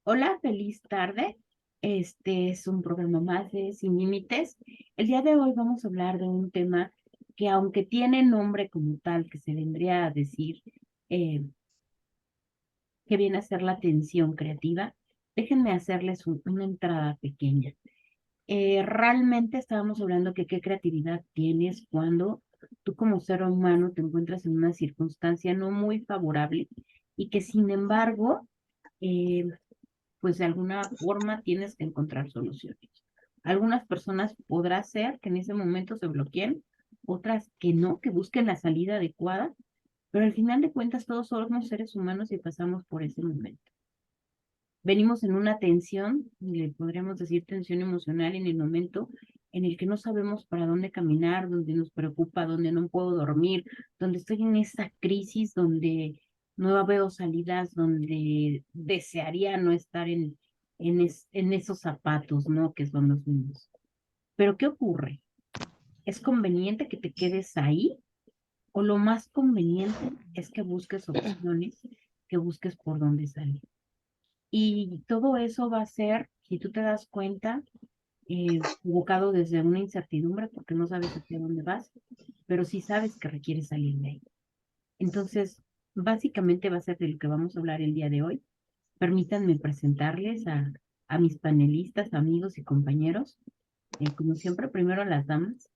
Hola, feliz tarde. Este es un programa más de Sin Límites. El día de hoy vamos a hablar de un tema que, aunque tiene nombre como tal, que se vendría a decir eh, que viene a ser la atención creativa, déjenme hacerles una entrada pequeña. Realmente estábamos hablando que qué creatividad tienes cuando tú como ser humano te encuentras en una circunstancia no muy favorable y que sin embargo eh, pues de alguna forma tienes que encontrar soluciones. Algunas personas podrá ser que en ese momento se bloqueen, otras que no, que busquen la salida adecuada, pero al final de cuentas todos somos seres humanos y pasamos por ese momento. Venimos en una tensión, le podríamos decir tensión emocional en el momento en el que no sabemos para dónde caminar, donde nos preocupa, donde no puedo dormir, donde estoy en esa crisis, donde no veo salidas, donde desearía no estar en esos zapatos, ¿no? Que son los míos. Pero ¿qué ocurre? ¿Es conveniente que te quedes ahí? ¿O lo más conveniente es que busques opciones, que busques por dónde salir? Y todo eso va a ser, si tú te das cuenta, provocado desde una incertidumbre porque no sabes hacia dónde vas, pero sí sabes que requieres salir de ahí. Entonces, básicamente va a ser de lo que vamos a hablar el día de hoy. Permítanme presentarles a mis panelistas, amigos y compañeros. Como siempre, primero a las damas,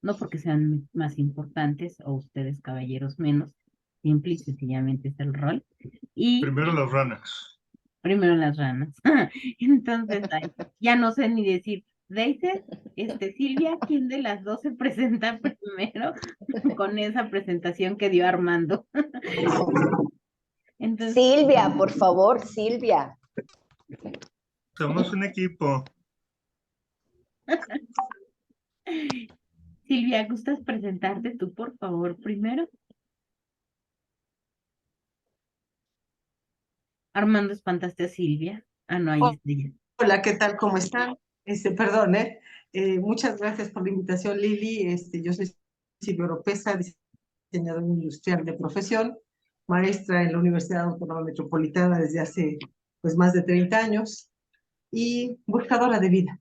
no porque sean más importantes o ustedes caballeros menos, simple y sencillamente es el rol. Y Primero las ranas. primero las ranas. Entonces, ay, ya no sé ni decir, Daisy, Silvia, ¿quién de las dos se presenta primero con esa presentación que dio Armando? Entonces, Silvia, por favor, Silvia. Somos un equipo. Silvia, ¿gustas presentarte tú, por favor, primero? Armando, espantaste a Silvia. Ah, no, ahí está ella. Hola, ¿qué tal? ¿Cómo están? Perdón, muchas gracias por la invitación, Lili. Yo soy Silvia Oropesa, diseñadora industrial de profesión, maestra en la Universidad Autónoma Metropolitana desde hace pues más de 30 años y buscadora de vida.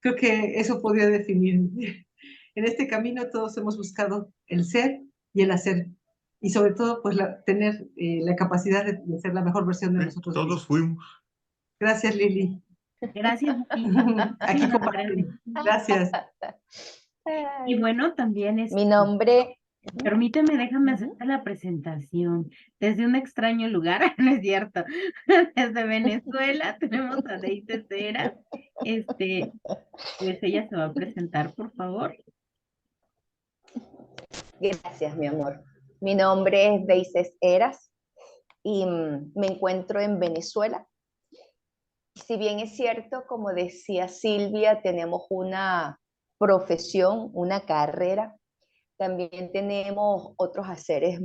Creo que eso podría definirme. En este camino todos hemos buscado el ser y el hacer y sobre todo pues tener la capacidad de ser la mejor versión de nosotros Todos mismos. fuimos. Gracias, Lili. Gracias, Silvia. Aquí Muchísimas gracias. comparten. Gracias. Y bueno, también Mi nombre. permíteme, déjame hacerte la presentación. Desde un extraño lugar, no es cierto. Desde Venezuela tenemos a Deise Cera. Pues ella se va a presentar, por favor. Gracias, mi amor. Mi nombre es Deises Eras y me encuentro en Venezuela. Si bien es cierto, como decía Silvia, tenemos una profesión, una carrera, también tenemos otros haceres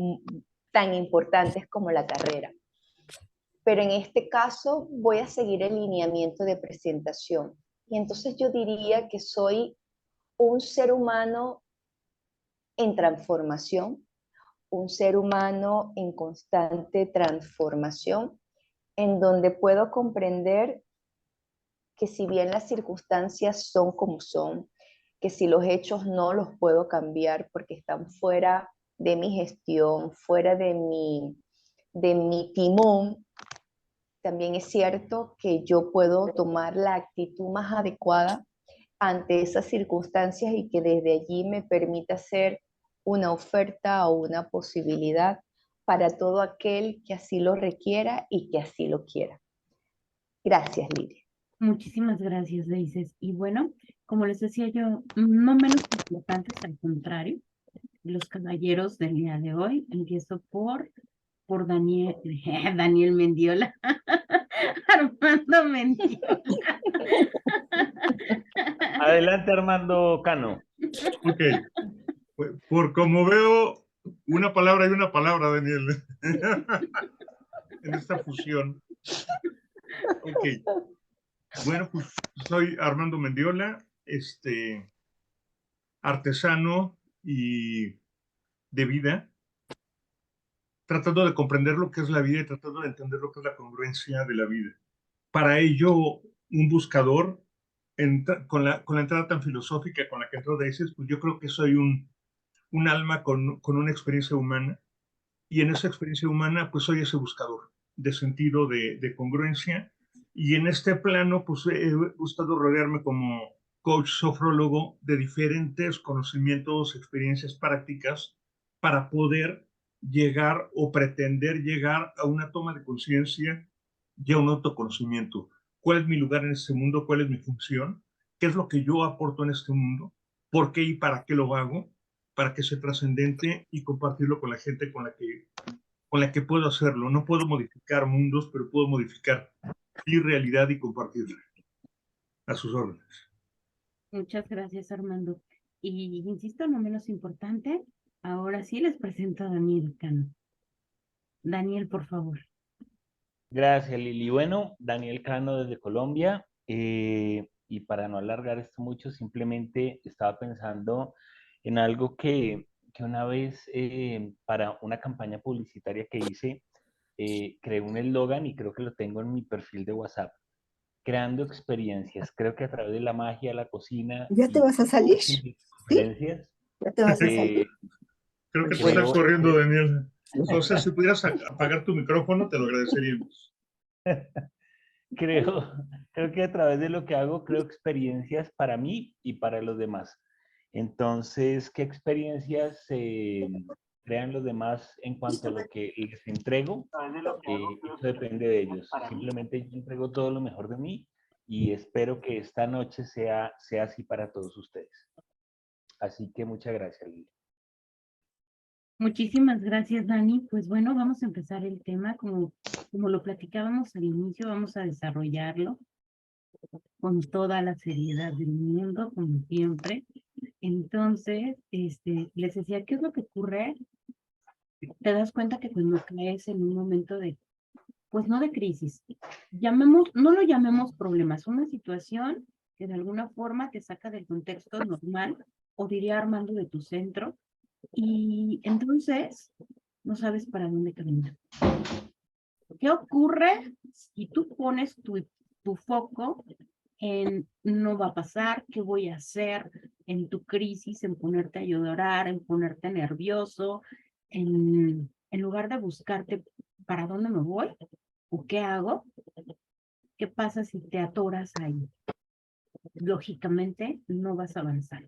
tan importantes como la carrera. Pero en este caso voy a seguir el lineamiento de presentación. Y entonces yo diría que soy un ser humano en transformación, un ser humano en constante transformación, en donde puedo comprender que si bien las circunstancias son como son, que si los hechos no los puedo cambiar porque están fuera de mi gestión, fuera de mi timón, también es cierto que yo puedo tomar la actitud más adecuada ante esas circunstancias y que desde allí me permita hacer una oferta o una posibilidad para todo aquel que así lo requiera y que así lo quiera. Gracias, Lidia. Muchísimas gracias, Deises. Y bueno, como les decía yo, no menos importantes, al contrario, los caballeros del día de hoy. Empiezo por Daniel, Daniel Mendiola, Armando Mendiola. Adelante, Armando Cano. Ok. Por como veo, una palabra y una palabra, Daniel. En esta fusión. Ok. Bueno, pues soy Armando Mendiola, artesano y de vida, tratando de comprender lo que es la vida y tratando de entender lo que es la congruencia de la vida. para ello, un buscador, con la entrada tan filosófica con la que entró Daisy, pues yo creo que soy un alma con una experiencia humana, y en esa experiencia humana, pues soy ese buscador de sentido, de congruencia, y en este plano, pues he buscado rodearme como coach sofrólogo de diferentes conocimientos, experiencias prácticas, para poder llegar o pretender llegar a una toma de conciencia y a un autoconocimiento. ¿Cuál es mi lugar en este mundo? ¿Cuál es mi función? ¿Qué es lo que yo aporto en este mundo? ¿Por qué y para qué lo hago? Para que sea trascendente y compartirlo con la gente con la que puedo hacerlo. No puedo modificar mundos, pero puedo modificar mi realidad y compartirla. A sus órdenes. Muchas gracias, Armando. Y insisto, no menos importante, ahora sí les presento a Daniel Cano. Daniel, por favor. Gracias, Lili. Bueno, Daniel Cano desde Colombia. Y para no alargar esto mucho, simplemente estaba pensando en algo que una vez para una campaña publicitaria que hice, creé un eslogan y creo que lo tengo en mi perfil de WhatsApp. Creando experiencias. Creo que a través de la magia, la cocina ¿Ya te y vas a salir? ¿Sí? diferencias, ¿Ya te vas a salir? Creo que te están creo, corriendo, Daniel. Entonces, si pudieras apagar tu micrófono, te lo agradeceríamos. creo, creo que a través de lo que hago, creo experiencias para mí y para los demás. Entonces, ¿qué experiencias crean los demás en cuanto a lo que les entrego? Eso depende de ellos. Simplemente yo entrego todo lo mejor de mí y espero que esta noche sea así para todos ustedes. Así que muchas gracias, Lili. Muchísimas gracias, Dani. Pues bueno, vamos a empezar el tema. Como lo platicábamos al inicio, vamos a desarrollarlo con toda la seriedad del mundo, como siempre. Entonces, les decía, ¿qué es lo que ocurre? Te das cuenta que cuando caes en un momento de, pues no de crisis, no lo llamemos problemas, una situación que de alguna forma te saca del contexto normal, o diría Armando, de tu centro, y entonces no sabes para dónde caminar. ¿Qué ocurre si tú pones tu foco en no va a pasar, qué voy a hacer, en tu crisis, en ponerte a llorar, en ponerte nervioso, en lugar de buscarte para dónde me voy o qué hago? ¿Qué pasa si te atoras ahí? Lógicamente no vas a avanzar.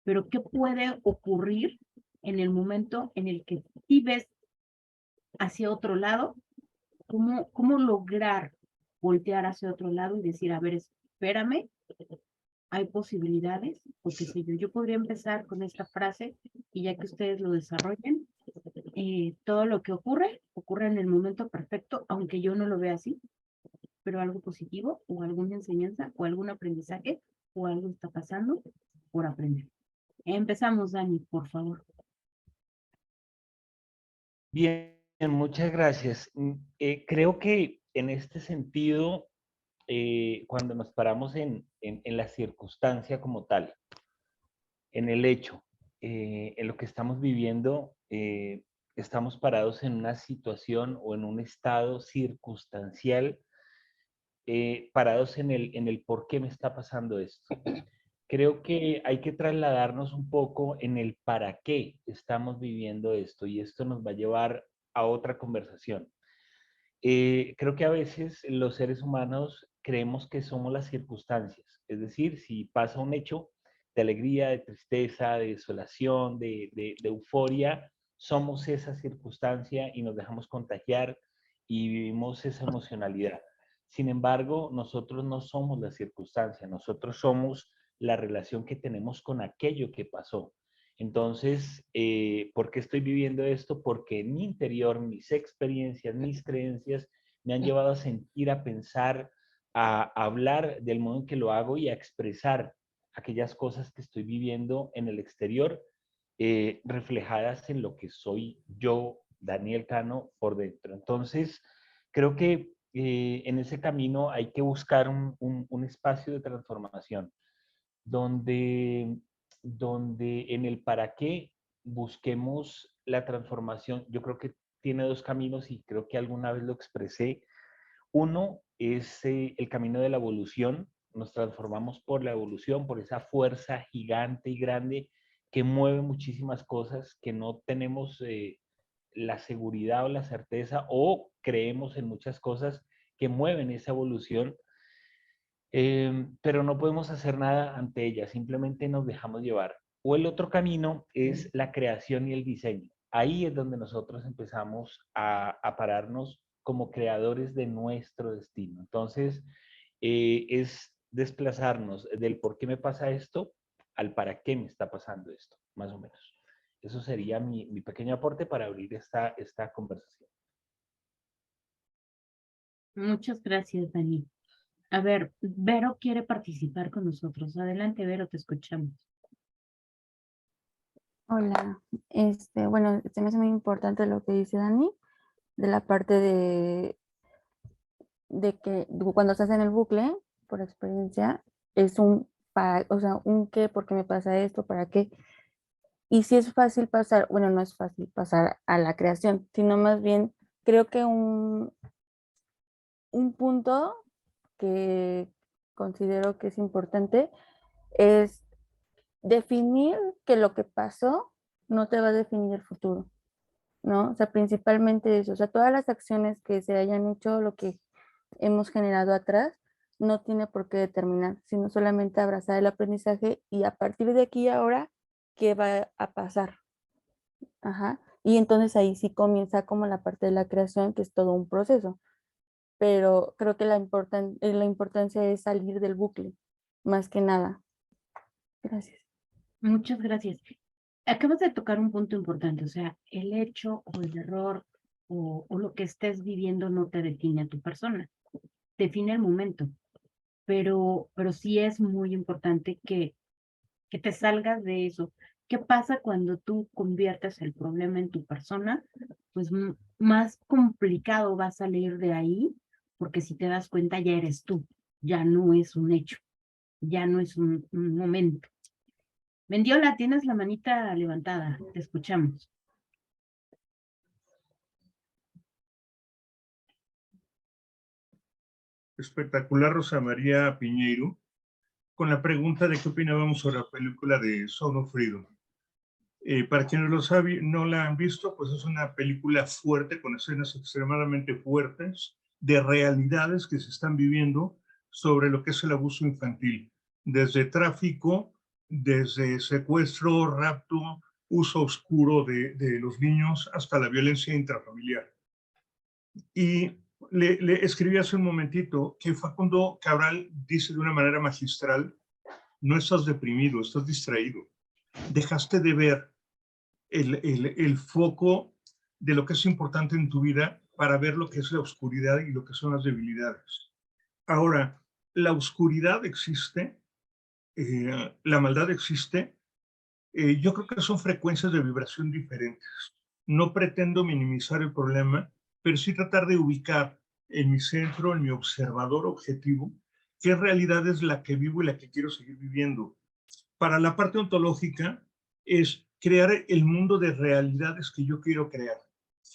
Pero ¿qué puede ocurrir en el momento en el que sí ves hacia otro lado? ¿Cómo lograr voltear hacia otro lado y decir, a ver, espérame, hay posibilidades? O qué sé yo. Yo podría empezar con esta frase y ya que ustedes lo desarrollen, todo lo que ocurre en el momento perfecto, aunque yo no lo vea así, pero algo positivo o alguna enseñanza o algún aprendizaje o algo está pasando por aprender. Empezamos, Dani, por favor. Bien, muchas gracias. Creo que en este sentido, cuando nos paramos en la circunstancia como tal, en el hecho, en lo que estamos viviendo, estamos parados en una situación o en un estado circunstancial, parados en el por qué me está pasando esto. Creo que hay que trasladarnos un poco en el para qué estamos viviendo esto, y esto nos va a llevar a otra conversación. Creo que a veces los seres humanos creemos que somos las circunstancias, es decir, si pasa un hecho de alegría, de tristeza, de desolación, de euforia, somos esa circunstancia y nos dejamos contagiar y vivimos esa emocionalidad. Sin embargo, nosotros no somos la circunstancia, nosotros somos la relación que tenemos con aquello que pasó. Entonces, ¿por qué estoy viviendo esto? Porque en mi interior, mis experiencias, mis creencias me han llevado a sentir, a pensar, a hablar del modo en que lo hago y a expresar aquellas cosas que estoy viviendo en el exterior, reflejadas en lo que soy yo, Daniel Cano, por dentro. Entonces, creo que en ese camino hay que buscar un espacio de transformación donde, donde en el para qué busquemos la transformación. Yo creo que tiene dos caminos y creo que alguna vez lo expresé. Uno es el camino de la evolución. Nos transformamos por la evolución, por esa fuerza gigante y grande que mueve muchísimas cosas que no tenemos la seguridad o la certeza, o creemos en muchas cosas que mueven esa evolución, pero no podemos hacer nada ante ella, simplemente nos dejamos llevar. O el otro camino es la creación y el diseño. Ahí es donde nosotros empezamos a pararnos como creadores de nuestro destino. Entonces, es desplazarnos del por qué me pasa esto al para qué me está pasando esto, más o menos. Eso sería mi pequeño aporte para abrir esta conversación. Muchas gracias, Dani. A ver, Vero quiere participar con nosotros. Adelante, Vero, te escuchamos. Hola, bueno, se me hace muy importante lo que dice Dani, de la parte de que cuando estás en el bucle, por experiencia, es o sea, un qué, por qué me pasa esto, para qué. Y si es fácil pasar, bueno, no es fácil pasar a la creación, sino más bien creo que un punto que considero que es importante es definir que lo que pasó no te va a definir el futuro, ¿no? O sea, principalmente eso, o sea, todas las acciones que se hayan hecho, lo que hemos generado atrás, no tiene por qué determinar, sino solamente abrazar el aprendizaje y a partir de aquí ahora, ¿qué va a pasar? Ajá. Y entonces ahí sí comienza como la parte de la creación, que es todo un proceso, pero creo que la importancia es salir del bucle, más que nada. Gracias. Muchas gracias. Acabas de tocar un punto importante, o sea, el hecho o el error o lo que estés viviendo no te define a tu persona, define el momento, pero sí es muy importante que te salgas de eso. ¿Qué pasa cuando tú conviertes el problema en tu persona? Pues más complicado va a salir de ahí, porque si te das cuenta ya eres tú, ya no es un hecho, ya no es un momento. Mendiola, tienes la manita levantada, te escuchamos. Espectacular, Rosa María Piñeiro, con la pregunta de qué opinábamos sobre la película de Sound of Freedom. Para quienes no la han visto, pues es una película fuerte, con escenas extremadamente fuertes, de realidades que se están viviendo sobre lo que es el abuso infantil, desde tráfico, desde secuestro, rapto, uso oscuro de los niños, hasta la violencia intrafamiliar. Y le escribí hace un momentito que Facundo Cabral dice de una manera magistral: no estás deprimido, estás distraído. Dejaste de ver el foco de lo que es importante en tu vida para ver lo que es la oscuridad y lo que son las debilidades. Ahora, la oscuridad existe, la maldad existe, yo creo que son frecuencias de vibración diferentes. No pretendo minimizar el problema, pero sí tratar de ubicar en mi centro, en mi observador objetivo, qué realidad es la que vivo y la que quiero seguir viviendo. Para la parte ontológica es crear el mundo de realidades que yo quiero crear.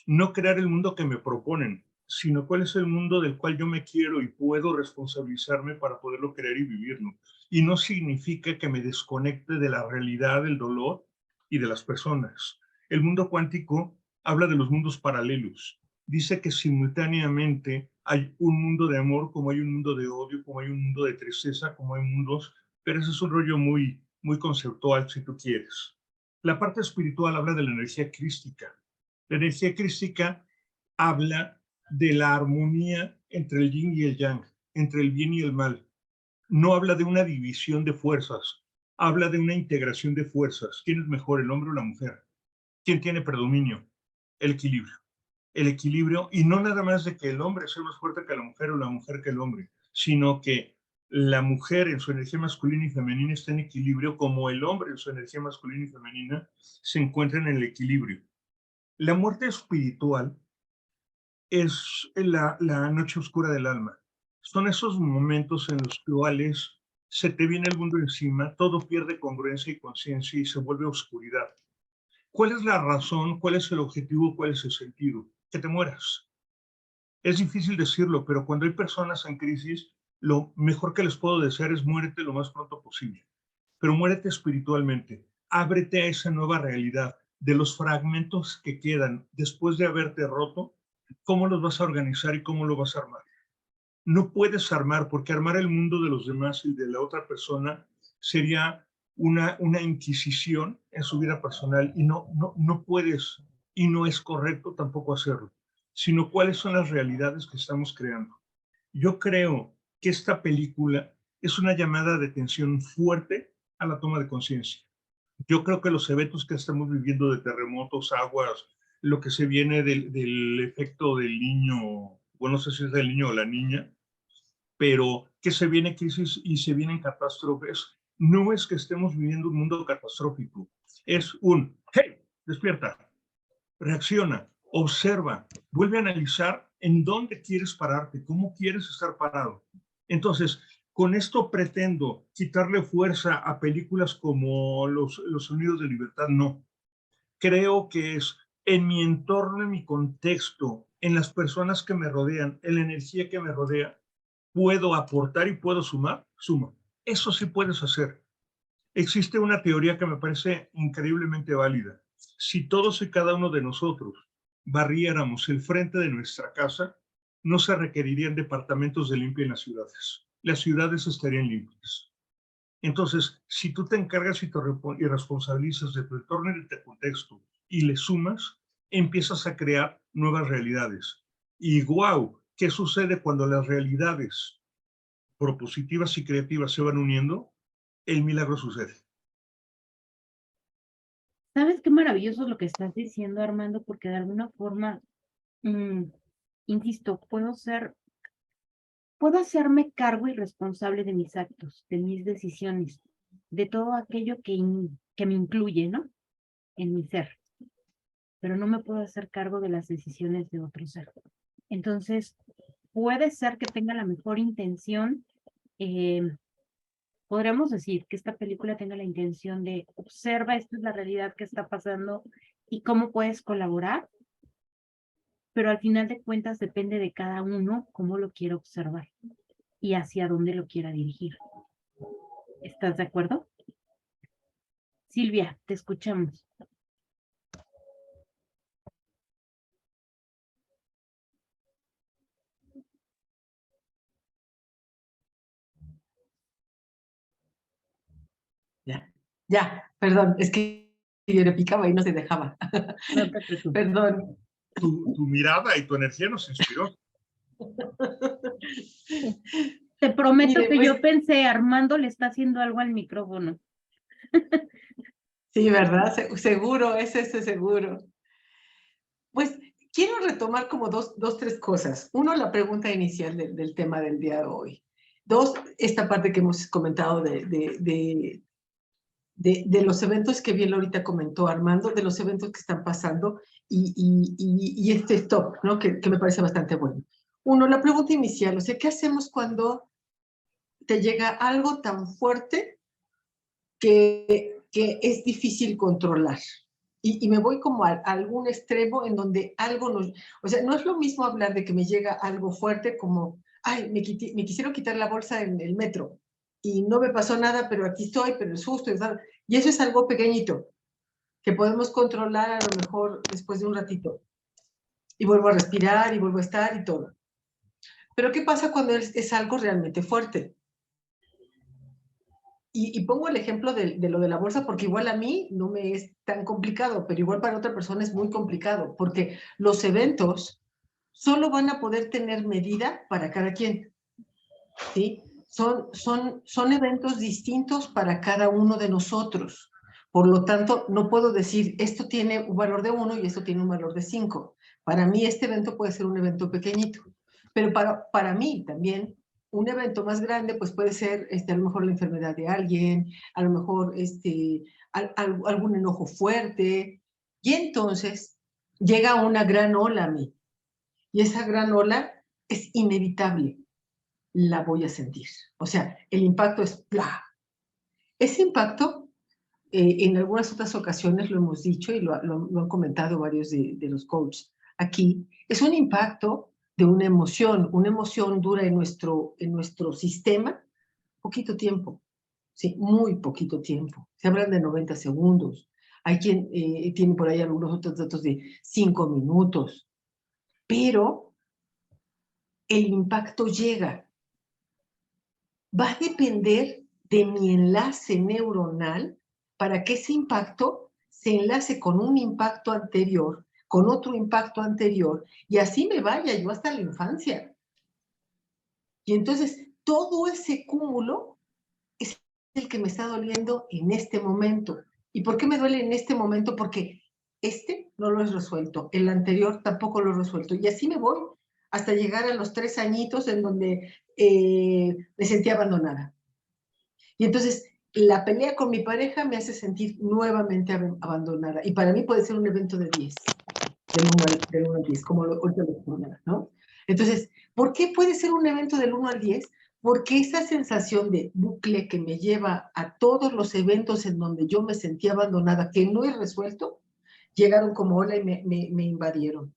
No crear el mundo que me proponen, sino cuál es el mundo del cual yo me quiero y puedo responsabilizarme para poderlo crear y vivirlo. Y no significa que me desconecte de la realidad, del dolor y de las personas. El mundo cuántico habla de los mundos paralelos. Dice que simultáneamente hay un mundo de amor, como hay un mundo de odio, como hay un mundo de tristeza, como hay mundos, pero ese es un rollo muy conceptual, si tú quieres. La parte espiritual habla de la energía crística. La energía crística habla de la armonía entre el yin y el yang, entre el bien y el mal. No habla de una división de fuerzas, habla de una integración de fuerzas. ¿Quién es mejor, el hombre o la mujer? ¿Quién tiene predominio? El equilibrio. El equilibrio, y no nada más de que el hombre sea más fuerte que la mujer o la mujer que el hombre, sino que la mujer en su energía masculina y femenina está en equilibrio, como el hombre en su energía masculina y femenina se encuentran en el equilibrio. La muerte espiritual es la noche oscura del alma. Son esos momentos en los cuales se te viene el mundo encima, todo pierde congruencia y conciencia y se vuelve oscuridad. ¿Cuál es la razón? ¿Cuál es el objetivo? ¿Cuál es el sentido? Que te mueras. Es difícil decirlo, pero cuando hay personas en crisis, lo mejor que les puedo desear es muérete lo más pronto posible. Pero muérete espiritualmente. Ábrete a esa nueva realidad de los fragmentos que quedan después de haberte roto. ¿Cómo los vas a organizar y cómo lo vas a armar? No puedes armar, porque armar el mundo de los demás y de la otra persona sería una inquisición en su vida personal y no puedes y no es correcto tampoco hacerlo, sino cuáles son las realidades que estamos creando. Yo creo que esta película es una llamada de atención fuerte a la toma de conciencia. Yo creo que los eventos que estamos viviendo de terremotos, aguas, lo que se viene del efecto del niño, bueno, no sé si es del niño o la niña, pero que se viene crisis y se vienen catástrofes, no es que estemos viviendo un mundo catastrófico, es un, hey, despierta, reacciona, observa, vuelve a analizar en dónde quieres pararte, cómo quieres estar parado. Entonces, con esto pretendo quitarle fuerza a películas como Los Sonidos de Libertad, no. Creo que es en mi entorno, en mi contexto, en las personas que me rodean, en la energía que me rodea, puedo aportar y puedo sumar, suma. Eso sí puedes hacer. Existe una teoría que me parece increíblemente válida. Si todos y cada uno de nosotros barriéramos el frente de nuestra casa, no se requerirían departamentos de limpia en las ciudades. Las ciudades estarían limpias. Entonces, si tú te encargas y y responsabilizas de tu entorno y de tu contexto y le sumas, empiezas a crear nuevas realidades. Y wow, ¿qué sucede cuando las realidades propositivas y creativas se van uniendo? El milagro sucede. ¿Sabes qué maravilloso es lo que estás diciendo, Armando? Porque de alguna forma, insisto, puedo hacerme cargo y responsable de mis actos, de mis decisiones, de todo aquello que me incluye, ¿no? En mi ser, pero no me puedo hacer cargo de las decisiones de otro ser. Entonces, puede ser que tenga la mejor intención, podríamos decir que esta película tenga la intención de observa, esta es la realidad que está pasando y cómo puedes colaborar, pero al final de cuentas depende de cada uno cómo lo quiera observar y hacia dónde lo quiera dirigir. ¿Estás de acuerdo? Silvia, te escuchamos. Ya, perdón, es que yo le picaba y no se dejaba. No te preocupes. Perdón. Tu mirada y tu energía nos inspiró. Te prometo Mire, que pues, yo pensé, Armando le está haciendo algo al micrófono. sí, ¿verdad? Seguro, es ese seguro. Pues quiero retomar como tres cosas. Uno, la pregunta inicial del tema del día de hoy. Dos, esta parte que hemos comentado de los eventos que bien ahorita comentó Armando, de los eventos que están pasando y este stop, ¿no? Que me parece bastante bueno. Uno, la pregunta inicial, o sea, ¿qué hacemos cuando te llega algo tan fuerte que es difícil controlar? Y me voy como a algún extremo en donde algo nos... O sea, no es lo mismo hablar de que me llega algo fuerte como, ay, me quisieron quitar la bolsa en el metro y no me pasó nada, pero aquí estoy, pero el susto, y eso es algo pequeñito que podemos controlar a lo mejor después de un ratito. Y vuelvo a respirar y vuelvo a estar y todo. Pero ¿qué pasa cuando es algo realmente fuerte? Y pongo el ejemplo de lo de la bolsa porque igual a mí no me es tan complicado, pero igual para otra persona es muy complicado, porque los eventos solo van a poder tener medida para cada quien, ¿sí? Son eventos distintos para cada uno de nosotros. Por lo tanto, no puedo decir, esto tiene un valor de 1 y esto tiene un valor de 5. Para mí este evento puede ser un evento pequeñito, pero para mí también un evento más grande pues puede ser a lo mejor la enfermedad de alguien, a lo mejor algún enojo fuerte, y entonces llega una gran ola a mí, y esa gran ola es inevitable, la voy a sentir. O sea, el impacto es ¡plá! Ese impacto, en algunas otras ocasiones lo hemos dicho y lo han comentado varios de los coaches aquí, es un impacto de una emoción. Una emoción dura en nuestro sistema poquito tiempo, sí, muy poquito tiempo. Se hablan de 90 segundos. Hay quien tiene por ahí algunos otros datos de 5 minutos, pero el impacto llega. Va a depender de mi enlace neuronal para que ese impacto se enlace con un impacto anterior, con otro impacto anterior, y así me vaya yo hasta la infancia. Y entonces todo ese cúmulo es el que me está doliendo en este momento. ¿Y por qué me duele en este momento? Porque este no lo he resuelto, el anterior tampoco lo he resuelto. Y así me voy hasta llegar a los 3 añitos en donde me sentí abandonada. Y entonces la pelea con mi pareja me hace sentir nuevamente abandonada. Y para mí puede ser un evento de 10, del 1 al 10, como ahorita lo ponía, ¿no? Entonces, ¿por qué puede ser un evento del 1 al 10? Porque esa sensación de bucle que me lleva a todos los eventos en donde yo me sentí abandonada, que no he resuelto, llegaron como ola y me invadieron.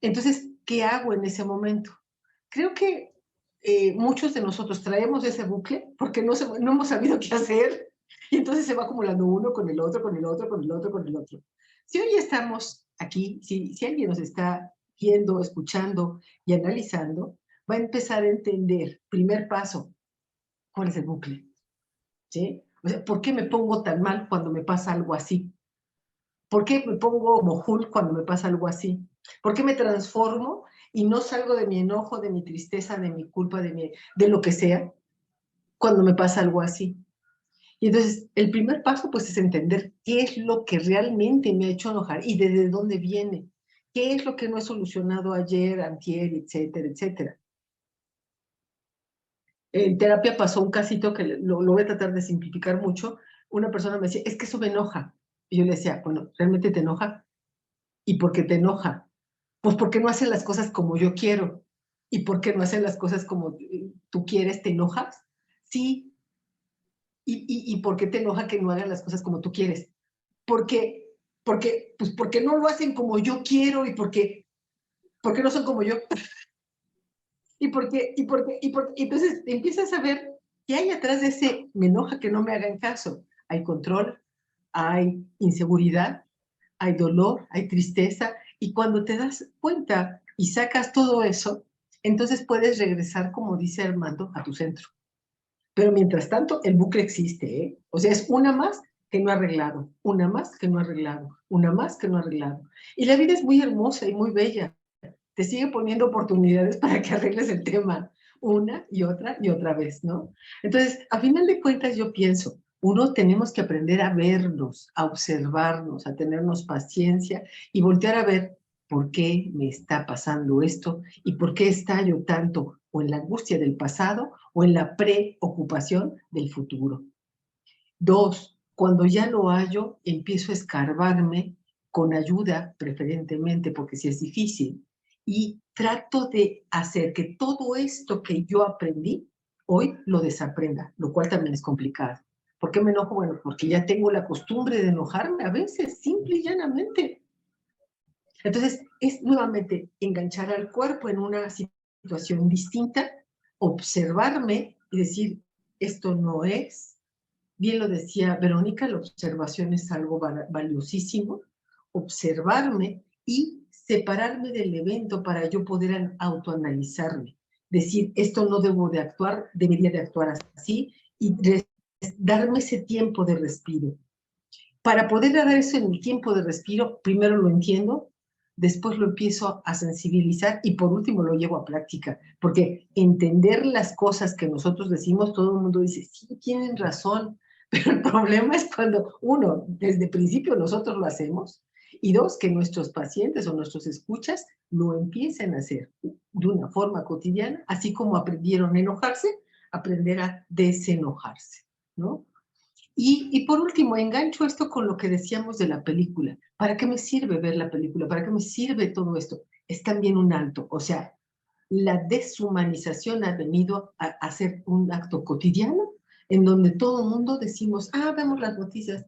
Entonces, ¿qué hago en ese momento? Creo que muchos de nosotros traemos ese bucle porque no hemos sabido qué hacer, y entonces se va acumulando uno con el otro, con el otro, con el otro, con el otro. Si hoy estamos aquí, si alguien nos está viendo, escuchando y analizando, va a empezar a entender, primer paso, ¿cuál es el bucle? ¿Sí? O sea, ¿por qué me pongo tan mal cuando me pasa algo así? ¿Por qué me pongo como Hulk cuando me pasa algo así? ¿Por qué me transformo y no salgo de mi enojo, de mi tristeza, de mi culpa, de lo que sea, cuando me pasa algo así? Y entonces, el primer paso, pues, es entender qué es lo que realmente me ha hecho enojar y desde dónde viene. ¿Qué es lo que no he solucionado ayer, antier, etcétera, etcétera? En terapia pasó un casito que lo voy a tratar de simplificar mucho. Una persona me decía, es que eso me enoja. Y yo le decía, bueno, ¿realmente te enoja? ¿Y por qué te enoja? Pues porque no hacen las cosas como yo quiero. ¿Y por qué no hacen las cosas como tú quieres? ¿Te enojas? Sí. ¿Y por qué te enoja que no hagan las cosas como tú quieres? Porque no lo hacen como yo quiero y porque no son como yo. Entonces empiezas a ver qué hay atrás de ese me enoja que no me hagan caso. Hay control, hay inseguridad, hay dolor, hay tristeza, y cuando te das cuenta y sacas todo eso, entonces puedes regresar, como dice Armando, a tu centro. Pero mientras tanto, el bucle existe, ¿eh? O sea, es una más que no ha arreglado, una más que no ha arreglado, una más que no ha arreglado. Y la vida es muy hermosa y muy bella. Te sigue poniendo oportunidades para que arregles el tema una y otra vez, ¿no? Entonces, a final de cuentas, yo pienso, uno tenemos que aprender a vernos, a observarnos, a tenernos paciencia y voltear a ver por qué me está pasando esto y por qué estallo tanto o en la angustia del pasado o en la preocupación del futuro. 2, cuando ya lo hallo, empiezo a escarbarme con ayuda, preferentemente, porque si es difícil, y trato de hacer que todo esto que yo aprendí, hoy lo desaprenda, lo cual también es complicado. ¿Por qué me enojo? Bueno, porque ya tengo la costumbre de enojarme a veces, simple y llanamente. Entonces, es nuevamente enganchar al cuerpo en una situación distinta, observarme y decir, esto no es. Bien lo decía Verónica, la observación es algo valiosísimo. Observarme y separarme del evento para yo poder autoanalizarme. Decir, esto no debo de actuar, debería de actuar así, y darme ese tiempo de respiro. Para poder dar eso en mi tiempo de respiro, primero lo entiendo, después lo empiezo a sensibilizar y por último lo llevo a práctica, porque entender las cosas que nosotros decimos, todo el mundo dice, sí, tienen razón, pero el problema es cuando, uno, desde el principio nosotros lo hacemos, y dos, que nuestros pacientes o nuestros escuchas lo empiecen a hacer de una forma cotidiana, así como aprendieron a enojarse, aprender a desenojarse, ¿no? Y por último, engancho esto con lo que decíamos de la película. ¿Para qué me sirve ver la película? ¿Para qué me sirve todo esto? Es también un alto. O sea, la deshumanización ha venido a ser un acto cotidiano en donde todo el mundo decimos, vemos las noticias.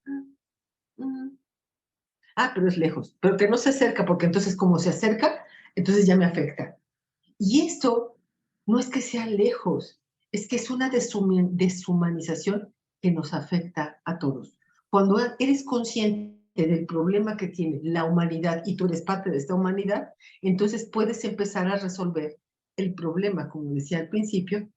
Pero es lejos. Pero que no se acerca, porque entonces como se acerca, entonces ya me afecta. Y esto no es que sea lejos, es que es una deshumanización que nos afecta a todos. Cuando eres consciente del problema que tiene la humanidad y tú eres parte de esta humanidad, entonces puedes empezar a resolver el problema, como decía al principio,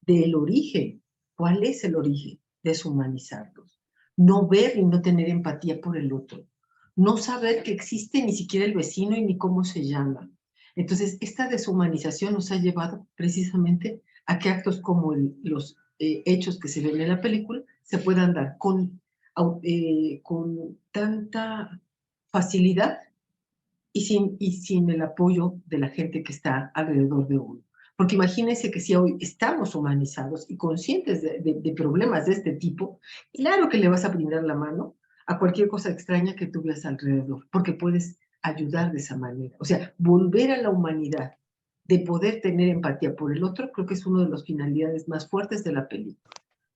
del origen. ¿Cuál es el origen? Deshumanizarlos. No ver y no tener empatía por el otro. No saber que existe ni siquiera el vecino y ni cómo se llama. Entonces, esta deshumanización nos ha llevado precisamente a que actos como los hechos que se ven en la película se puedan dar con tanta facilidad y sin el apoyo de la gente que está alrededor de uno. Porque imagínense que si hoy estamos humanizados y conscientes de problemas de este tipo, claro que le vas a brindar la mano a cualquier cosa extraña que tú veas alrededor, porque puedes ayudar de esa manera. O sea, volver a la humanidad, de poder tener empatía por el otro, creo que es una de las finalidades más fuertes de la película,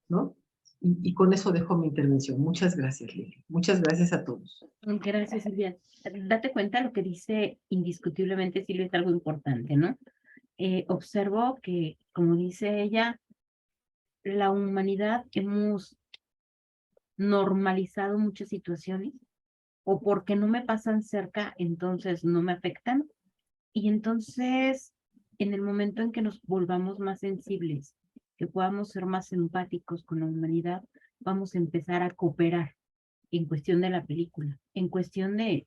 ¿no? Y con eso dejo mi intervención. Muchas gracias, Lili. Muchas gracias a todos. Gracias, Silvia. Date cuenta, lo que dice indiscutiblemente Silvia es algo importante, ¿no? Observo que, como dice ella, la humanidad hemos normalizado muchas situaciones, o porque no me pasan cerca, entonces no me afectan. Y entonces, en el momento en que nos volvamos más sensibles, que podamos ser más empáticos con la humanidad, vamos a empezar a cooperar en cuestión de la película, en cuestión de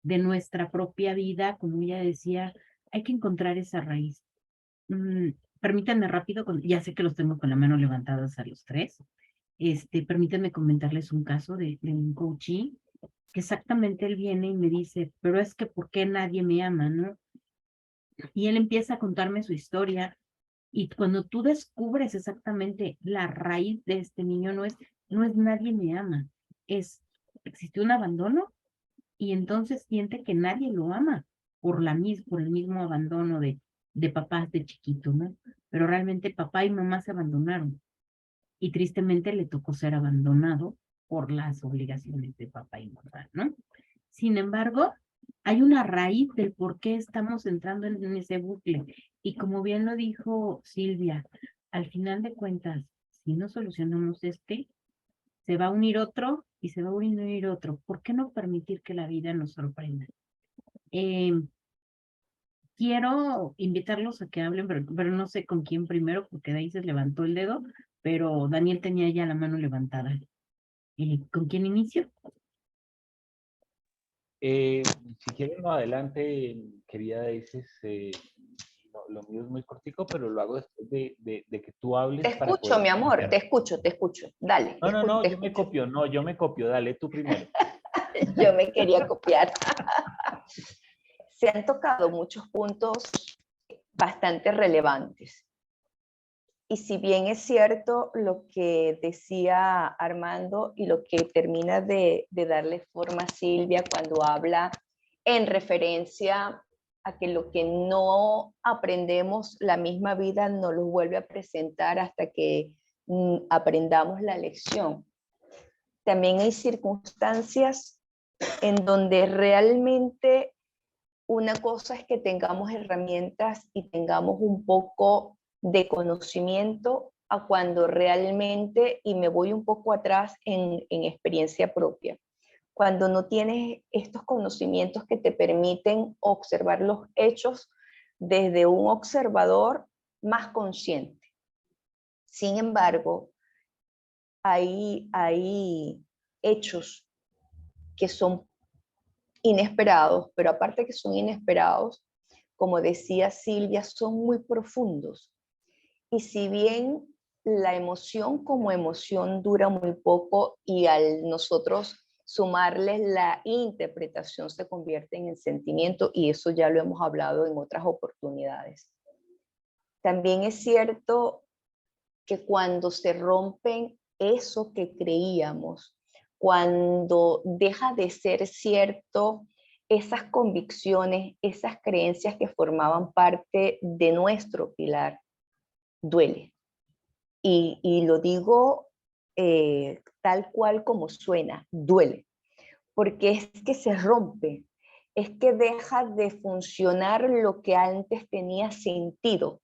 nuestra propia vida, como ella decía, hay que encontrar esa raíz. Permítanme rápido, ya sé que los tengo con la mano levantadas a los tres. Permítanme comentarles un caso de un coachee, que exactamente él viene y me dice, pero es que ¿por qué nadie me ama, no? Y él empieza a contarme su historia, y cuando tú descubres exactamente la raíz de este niño, no es nadie me ama, existe un abandono, y entonces siente que nadie lo ama por el mismo abandono de papás de chiquito, ¿no? Pero realmente papá y mamá se abandonaron, y tristemente le tocó ser abandonado por las obligaciones de papá y mamá, ¿no? Sin embargo, hay una raíz del por qué estamos entrando en ese bucle. Y como bien lo dijo Silvia, al final de cuentas, si no solucionamos se va a unir otro y se va a unir otro. ¿Por qué no permitir que la vida nos sorprenda? Quiero invitarlos a que hablen, pero no sé con quién primero, porque de ahí se levantó el dedo, pero Daniel tenía ya la mano levantada. ¿Con quién inicio? Si quieren, no adelante, querida Daisy. Lo mío es muy cortico, pero lo hago después de que tú hables. Te escucho, mi amor, te escucho. Dale. No, yo me copio, dale tú primero. Yo me quería copiar. Se han tocado muchos puntos bastante relevantes. Y si bien es cierto lo que decía Armando y lo que termina de darle forma a Silvia cuando habla en referencia a que lo que no aprendemos, la misma vida nos lo vuelve a presentar hasta que aprendamos la lección. También hay circunstancias en donde realmente una cosa es que tengamos herramientas y tengamos un poco de conocimiento a cuando realmente, y me voy un poco atrás en experiencia propia, cuando no tienes estos conocimientos que te permiten observar los hechos desde un observador más consciente. Sin embargo, hay hechos que son inesperados, pero aparte que son inesperados, como decía Silvia, son muy profundos. Y si bien la emoción como emoción dura muy poco y al nosotros sumarles la interpretación se convierte en el sentimiento, y eso ya lo hemos hablado en otras oportunidades. También es cierto que cuando se rompen eso que creíamos, cuando deja de ser cierto esas convicciones, esas creencias que formaban parte de nuestro pilar, duele. Y lo digo tal cual como suena, duele, porque es que se rompe es que deja de funcionar lo que antes tenía sentido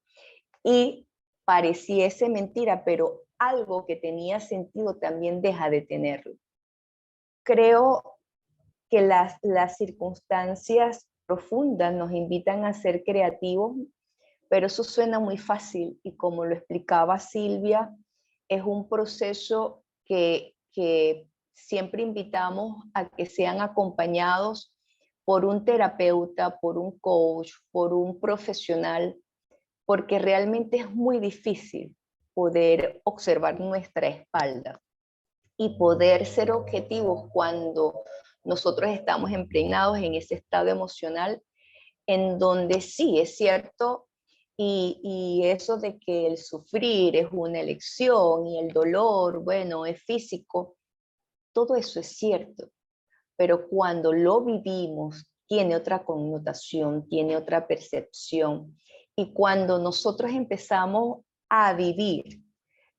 y pareciese mentira, pero algo que tenía sentido también deja de tenerlo. Creo que las circunstancias profundas nos invitan a ser creativos, pero eso suena muy fácil y como lo explicaba Silvia, es un proceso que siempre invitamos a que sean acompañados por un terapeuta, por un coach, por un profesional, porque realmente es muy difícil poder observar nuestra espalda y poder ser objetivos cuando nosotros estamos impregnados en ese estado emocional en donde sí, es cierto, y eso de que el sufrir es una elección y el dolor, bueno, es físico, todo eso es cierto, pero cuando lo vivimos tiene otra connotación, tiene otra percepción, y cuando nosotros empezamos a vivir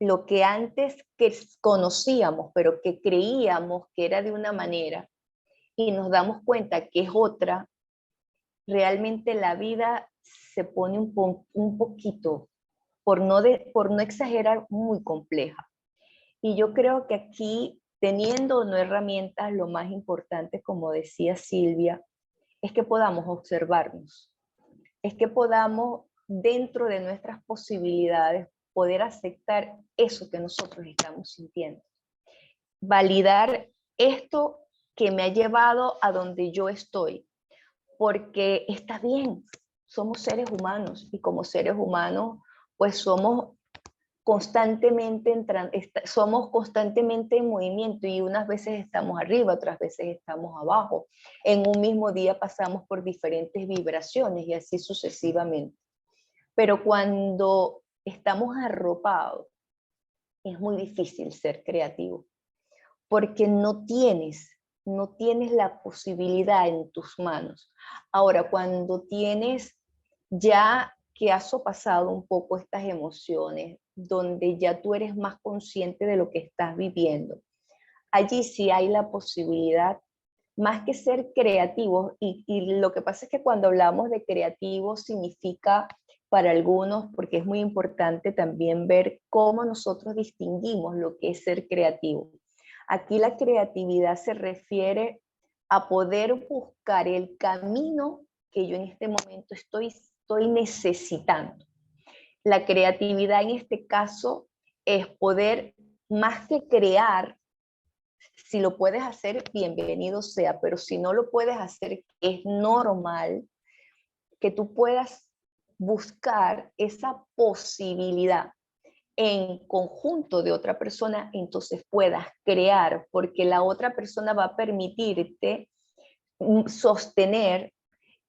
lo que antes que conocíamos, pero que creíamos que era de una manera, y nos damos cuenta que es otra, realmente la vida se pone un poquito, por no exagerar, muy compleja. Y yo creo que aquí, teniendo o no herramientas, lo más importante, como decía Silvia, es que podamos observarnos, es que podamos, dentro de nuestras posibilidades, poder aceptar eso que nosotros estamos sintiendo. Validar esto que me ha llevado a donde yo estoy, porque está bien, somos seres humanos y como seres humanos, pues somos constantemente en movimiento y unas veces estamos arriba, otras veces estamos abajo. En un mismo día pasamos por diferentes vibraciones y así sucesivamente. Pero cuando estamos arropados, es muy difícil ser creativo, porque no tienes la posibilidad en tus manos. Ahora, cuando tienes ya que has sopasado un poco estas emociones, donde ya tú eres más consciente de lo que estás viviendo, allí sí hay la posibilidad, más que ser creativos, y lo que pasa es que cuando hablamos de creativos significa para algunos, porque es muy importante también ver cómo nosotros distinguimos lo que es ser creativo. Aquí la creatividad se refiere a poder buscar el camino que yo en este momento estoy necesitando. La creatividad en este caso es poder, más que crear, si lo puedes hacer, bienvenido sea, pero si no lo puedes hacer, es normal que tú puedas buscar esa posibilidad en conjunto de otra persona, entonces puedas crear, porque la otra persona va a permitirte sostener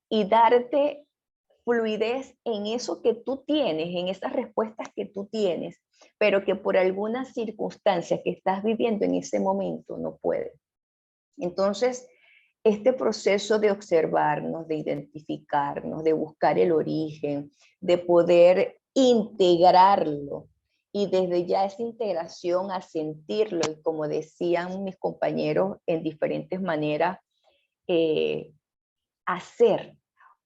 y darte fluidez en eso que tú tienes, en esas respuestas que tú tienes, pero que por alguna circunstancia que estás viviendo en ese momento no puedes. Entonces, este proceso de observarnos, de identificarnos, de buscar el origen, de poder integrarlo, y desde ya esa integración a sentirlo, y como decían mis compañeros en diferentes maneras, hacer,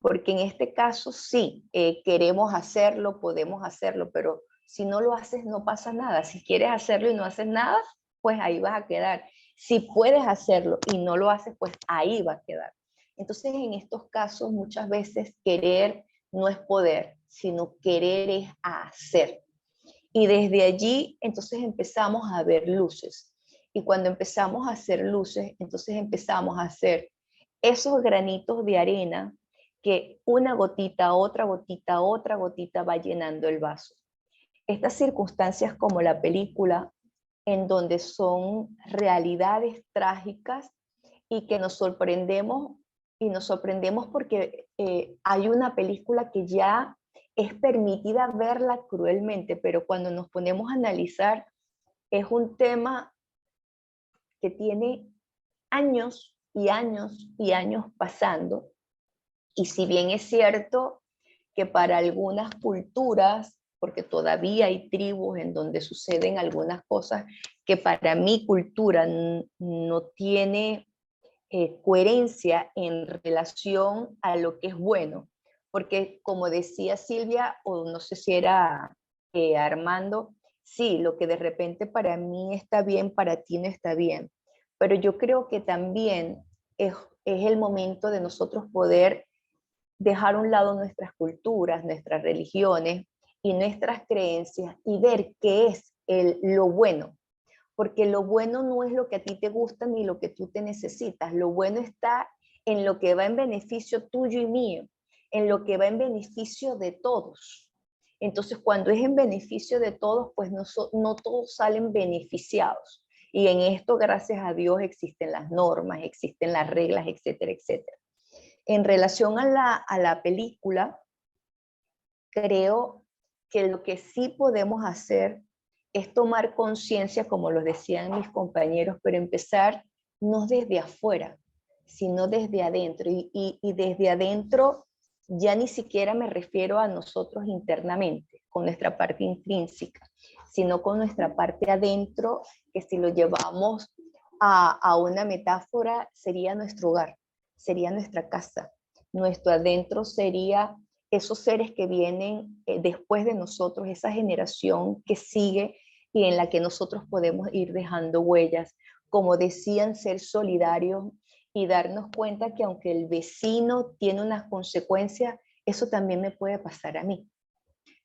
porque en este caso sí, queremos hacerlo, podemos hacerlo, pero si no lo haces no pasa nada. Si quieres hacerlo y no haces nada, pues ahí vas a quedar. Si puedes hacerlo y no lo haces, pues ahí va a quedar. Entonces en estos casos muchas veces querer no es poder, sino querer es hacer. Y desde allí entonces empezamos a ver luces. Y cuando empezamos a hacer luces, entonces empezamos a hacer esos granitos de arena que una gotita, otra gotita va llenando el vaso. Estas circunstancias como la película, en donde son realidades trágicas y que nos sorprendemos, y nos sorprendemos porque hay una película que ya es permitida verla cruelmente, pero cuando nos ponemos a analizar, es un tema que tiene años y años y años pasando, y si bien es cierto que para algunas culturas, porque todavía hay tribus en donde suceden algunas cosas que para mi cultura no tiene coherencia en relación a lo que es bueno. Porque como decía Silvia, o no sé si era Armando, sí, lo que de repente para mí está bien, para ti no está bien. Pero yo creo que también es el momento de nosotros poder dejar a un lado nuestras culturas, nuestras religiones y nuestras creencias y ver qué es lo bueno. Porque lo bueno no es lo que a ti te gusta ni lo que tú te necesitas. Lo bueno está en lo que va en beneficio tuyo y mío, en lo que va en beneficio de todos. Entonces, cuando es en beneficio de todos, pues no todos salen beneficiados. Y en esto, gracias a Dios, existen las normas, existen las reglas, etcétera, etcétera. En relación a la película, creo que lo que sí podemos hacer es tomar conciencia, como lo decían mis compañeros, pero empezar no desde afuera, sino desde adentro. Y desde adentro ya ni siquiera me refiero a nosotros internamente, con nuestra parte intrínseca, sino con nuestra parte adentro, que si lo llevamos a una metáfora, sería nuestro hogar, sería nuestra casa. Nuestro adentro sería esos seres que vienen después de nosotros, esa generación que sigue y en la que nosotros podemos ir dejando huellas. Como decían, ser solidarios y darnos cuenta que aunque el vecino tiene unas consecuencias, eso también me puede pasar a mí.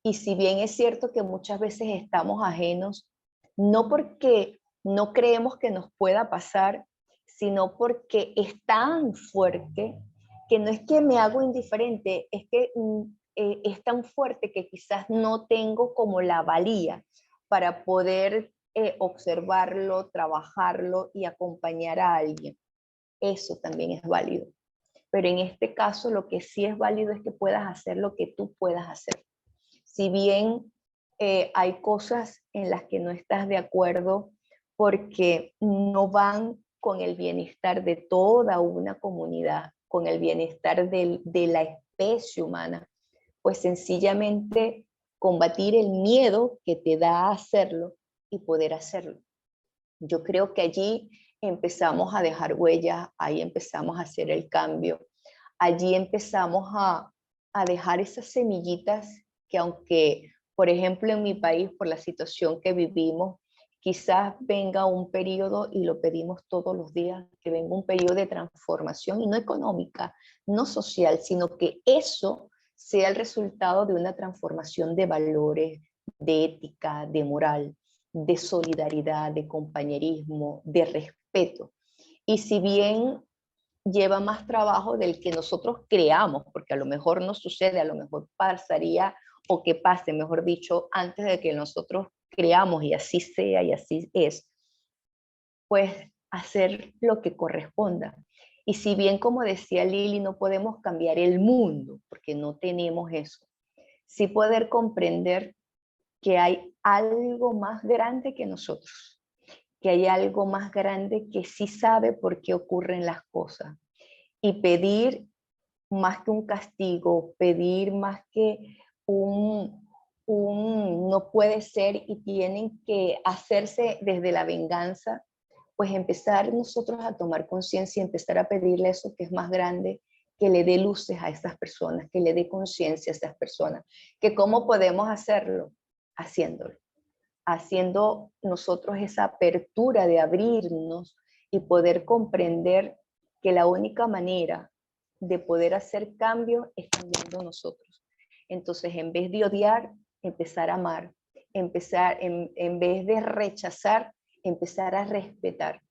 Y si bien es cierto que muchas veces estamos ajenos, no porque no creemos que nos pueda pasar, sino porque es tan fuerte que no es que me hago indiferente, es que es tan fuerte que quizás no tengo como la valía para poder observarlo, trabajarlo y acompañar a alguien. Eso también es válido. Pero en este caso lo que sí es válido es que puedas hacer lo que tú puedas hacer. Si bien hay cosas en las que no estás de acuerdo porque no van con el bienestar de toda una comunidad, con el bienestar de la especie humana, pues sencillamente combatir el miedo que te da a hacerlo y poder hacerlo. Yo creo que allí empezamos a dejar huellas, ahí empezamos a hacer el cambio, allí empezamos a dejar esas semillitas que aunque, por ejemplo, en mi país, por la situación que vivimos, quizás venga un periodo, y lo pedimos todos los días, que venga un periodo de transformación, y no económica, no social, sino que eso sea el resultado de una transformación de valores, de ética, de moral, de solidaridad, de compañerismo, de respeto. Y si bien lleva más trabajo del que nosotros creamos, porque a lo mejor no sucede, a lo mejor pasaría o que pase, mejor dicho, antes de que nosotros creamos y así sea y así es, pues hacer lo que corresponda. Y si bien, como decía Lili, no podemos cambiar el mundo, porque no tenemos eso, sí poder comprender que hay algo más grande que nosotros, que hay algo más grande que sí sabe por qué ocurren las cosas. Y pedir más que un castigo, pedir más que un no puede ser y tienen que hacerse desde la venganza, pues empezar nosotros a tomar conciencia y empezar a pedirle eso que es más grande, que le dé luces a estas personas, que le dé conciencia a estas personas, que cómo podemos hacerlo, haciéndolo, haciendo nosotros esa apertura de abrirnos y poder comprender que la única manera de poder hacer cambios es cambiando nosotros. Entonces, en vez de odiar, empezar a amar, empezar, en vez de rechazar, empezar a respetar,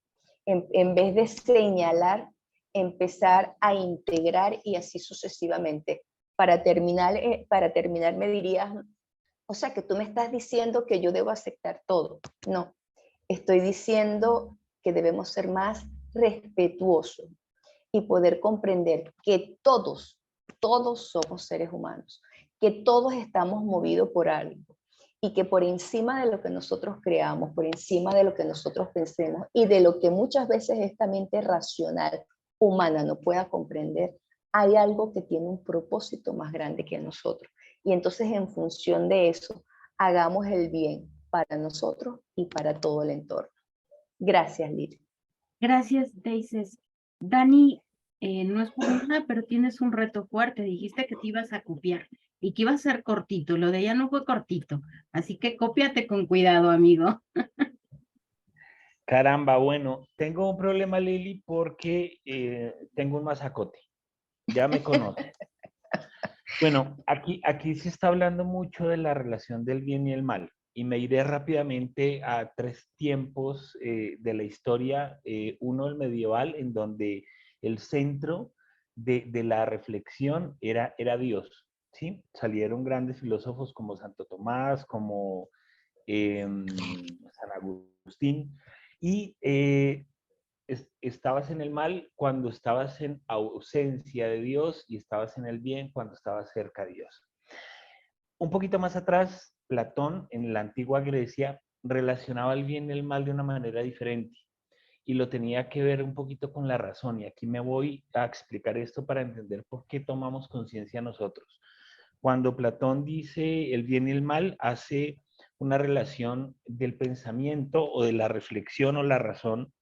en vez de señalar, empezar a integrar y así sucesivamente. Para terminar me dirías, o sea que tú me estás diciendo que yo debo aceptar todo. No, estoy diciendo que debemos ser más respetuosos y poder comprender que todos somos seres humanos, que todos estamos movidos por algo y que por encima de lo que nosotros creamos, por encima de lo que nosotros pensemos y de lo que muchas veces esta mente racional humana no pueda comprender, hay algo que tiene un propósito más grande que nosotros. Y entonces en función de eso, hagamos el bien para nosotros y para todo el entorno. Gracias, Lili. Gracias, Daisy. Dani, no es por nada, pero tienes un reto fuerte. Dijiste que te ibas a copiar y que iba a ser cortito. Lo de ella no fue cortito. Así que cópiate con cuidado, amigo. Caramba, bueno, tengo un problema, Lili, porque tengo un masacote. Ya me conoces. Bueno, aquí se está hablando mucho de la relación del bien y el mal, y me iré rápidamente a tres tiempos de la historia. Uno, el medieval, en donde el centro de la reflexión era Dios, ¿sí? Salieron grandes filósofos como Santo Tomás, como San Agustín, y estabas en el mal cuando estabas en ausencia de Dios y estabas en el bien cuando estabas cerca de Dios. Un poquito más atrás, Platón en la antigua Grecia relacionaba el bien y el mal de una manera diferente y lo tenía que ver un poquito con la razón. Y aquí me voy a explicar esto para entender por qué tomamos conciencia nosotros. Cuando Platón dice el bien y el mal, hace una relación del pensamiento o de la reflexión o la razón,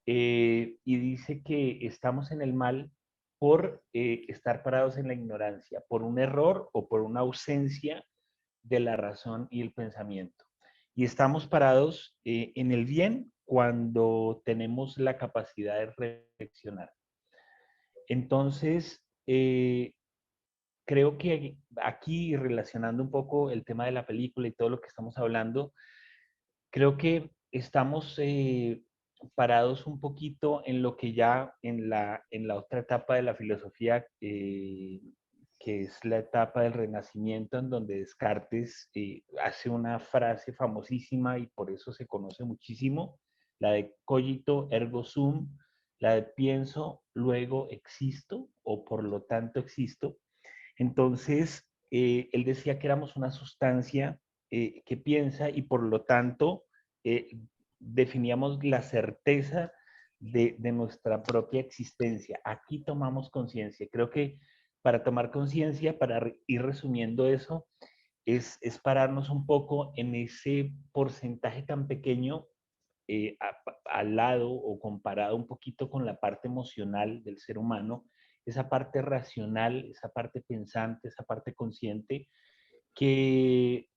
y dice que estamos en el mal por estar parados en la ignorancia, por un error o por una ausencia de la razón y el pensamiento. Y estamos parados en el bien cuando tenemos la capacidad de reflexionar. Entonces, creo que aquí, relacionando un poco el tema de la película y todo lo que estamos hablando, creo que estamos parados un poquito en lo que ya en la otra etapa de la filosofía, que es la etapa del Renacimiento, en donde Descartes hace una frase famosísima y por eso se conoce muchísimo, la de cogito ergo sum, la de pienso, luego existo, o por lo tanto existo. Entonces, él decía que éramos una sustancia que piensa y por lo tanto eh, definíamos la certeza de nuestra propia existencia. Aquí tomamos conciencia. Creo que para tomar conciencia, para ir resumiendo eso, es pararnos un poco en ese porcentaje tan pequeño al lado o comparado un poquito con la parte emocional del ser humano, esa parte racional, esa parte pensante, esa parte consciente, que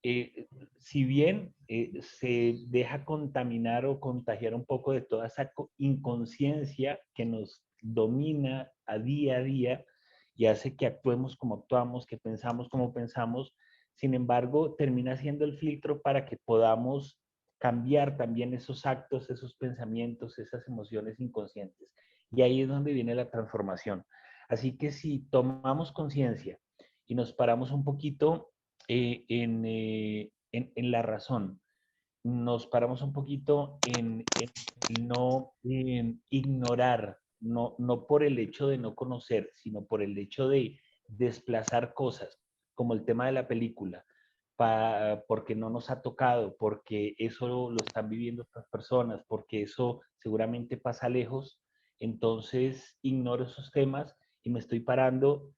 si bien se deja contaminar o contagiar un poco de toda esa inconsciencia que nos domina a día y hace que actuemos como actuamos, que pensamos como pensamos, sin embargo, termina siendo el filtro para que podamos cambiar también esos actos, esos pensamientos, esas emociones inconscientes. Y ahí es donde viene la transformación. Así que si tomamos conciencia y nos paramos un poquito en la razón, nos paramos un poquito en no ignorar, no por el hecho de no conocer, sino por el hecho de desplazar cosas, como el tema de la película, porque no nos ha tocado, porque eso lo están viviendo otras personas, porque eso seguramente pasa lejos, entonces ignoro esos temas y me estoy parando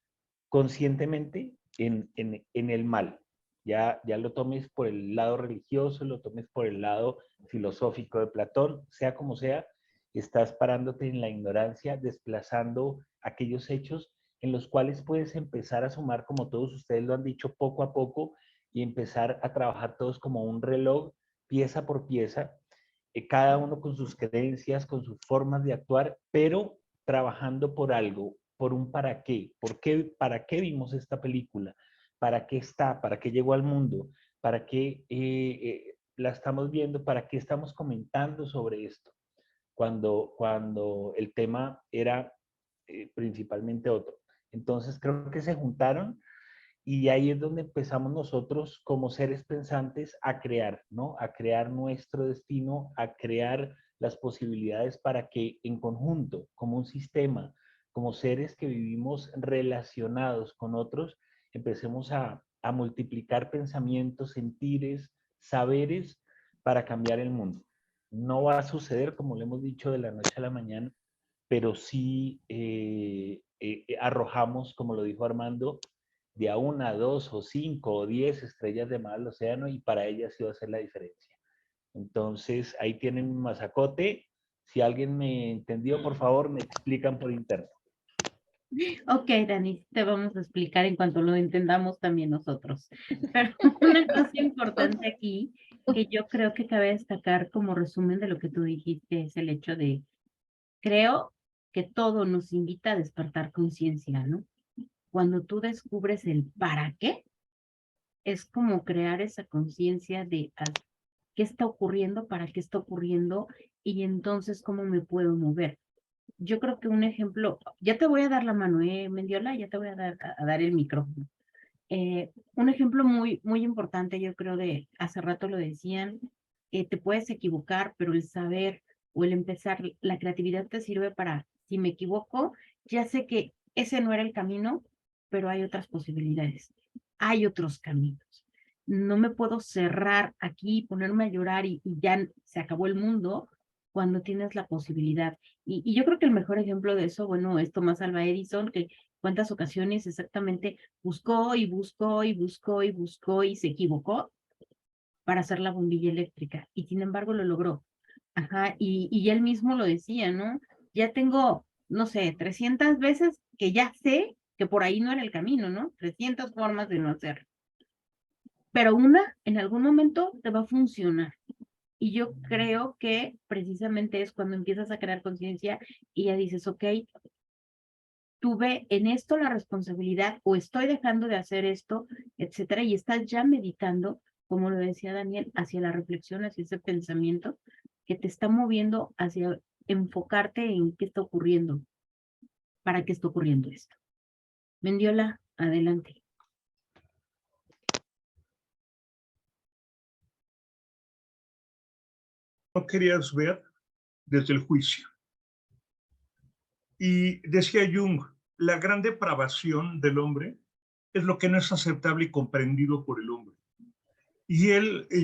conscientemente en el mal. Ya lo tomes por el lado religioso, lo tomes por el lado filosófico de Platón, sea como sea, estás parándote en la ignorancia, desplazando aquellos hechos en los cuales puedes empezar a sumar, como todos ustedes lo han dicho, poco a poco y empezar a trabajar todos como un reloj, pieza por pieza, cada uno con sus creencias, con sus formas de actuar, pero trabajando por algo, por un para qué vimos esta película, para qué está, para qué llegó al mundo, para qué la estamos viendo, para qué estamos comentando sobre esto, cuando el tema era principalmente otro. Entonces creo que se juntaron y ahí es donde empezamos nosotros como seres pensantes a crear, ¿no? A crear nuestro destino, a crear las posibilidades para que en conjunto, como un sistema, como seres que vivimos relacionados con otros, empecemos a multiplicar pensamientos, sentires, saberes para cambiar el mundo. No va a suceder, como le hemos dicho, de la noche a la mañana, pero sí arrojamos, como lo dijo Armando, de a una, dos o cinco o 10 estrellas de mar al océano y para ellas sí va a ser la diferencia. Entonces, ahí tienen un masacote, Si alguien me entendió, por favor, me explican por interno. Ok, Dani, te vamos a explicar en cuanto lo entendamos también nosotros. Pero una cosa importante aquí, que yo creo que cabe destacar como resumen de lo que tú dijiste, es el hecho de, creo que todo nos invita a despertar conciencia, ¿no? Cuando tú descubres el para qué, es como crear esa conciencia de qué está ocurriendo, para qué está ocurriendo, y entonces cómo me puedo mover. Yo creo que un ejemplo, ya te voy a dar la mano, Mendiola, ya te voy a dar el micrófono. Un ejemplo muy importante, yo creo, de hace rato lo decían, te puedes equivocar, pero el saber o el empezar, la creatividad te sirve para, si me equivoco, ya sé que ese no era el camino, pero hay otras posibilidades, hay otros caminos. No me puedo cerrar aquí, ponerme a llorar y ya se acabó el mundo cuando tienes la posibilidad. Y yo creo que el mejor ejemplo de eso, bueno, es Thomas Alva Edison, que cuántas ocasiones exactamente buscó y buscó y buscó y buscó y se equivocó para hacer la bombilla eléctrica y sin embargo lo logró. Ajá, y él mismo lo decía, ¿no? Ya tengo, no sé, 300 veces que ya sé que por ahí no era el camino, ¿no? 300 formas de no hacerlo. Pero una en algún momento te va a funcionar. Y yo creo que precisamente es cuando empiezas a crear conciencia y ya dices, ok, tuve en esto la responsabilidad o estoy dejando de hacer esto, etcétera, y estás ya meditando, como lo decía Daniel, hacia la reflexión, hacia ese pensamiento que te está moviendo hacia enfocarte en qué está ocurriendo, para qué está ocurriendo esto. Mendiola, adelante. No querías ver desde el juicio. Y decía Jung, la gran depravación del hombre es lo que no es aceptable y comprendido por el hombre. Y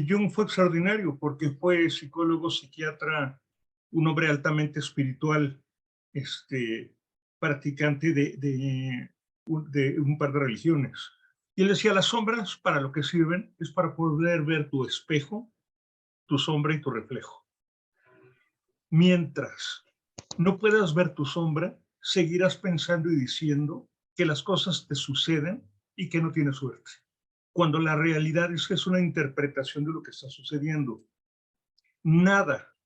Jung fue extraordinario porque fue psicólogo, psiquiatra, un hombre altamente espiritual, practicante de un par de religiones. Y él decía, las sombras para lo que sirven es para poder ver tu espejo, tu sombra y tu reflejo. Mientras no puedas ver tu sombra, seguirás pensando y diciendo que las cosas te suceden y que no tienes suerte, cuando la realidad es que es una interpretación de lo que está sucediendo. Nada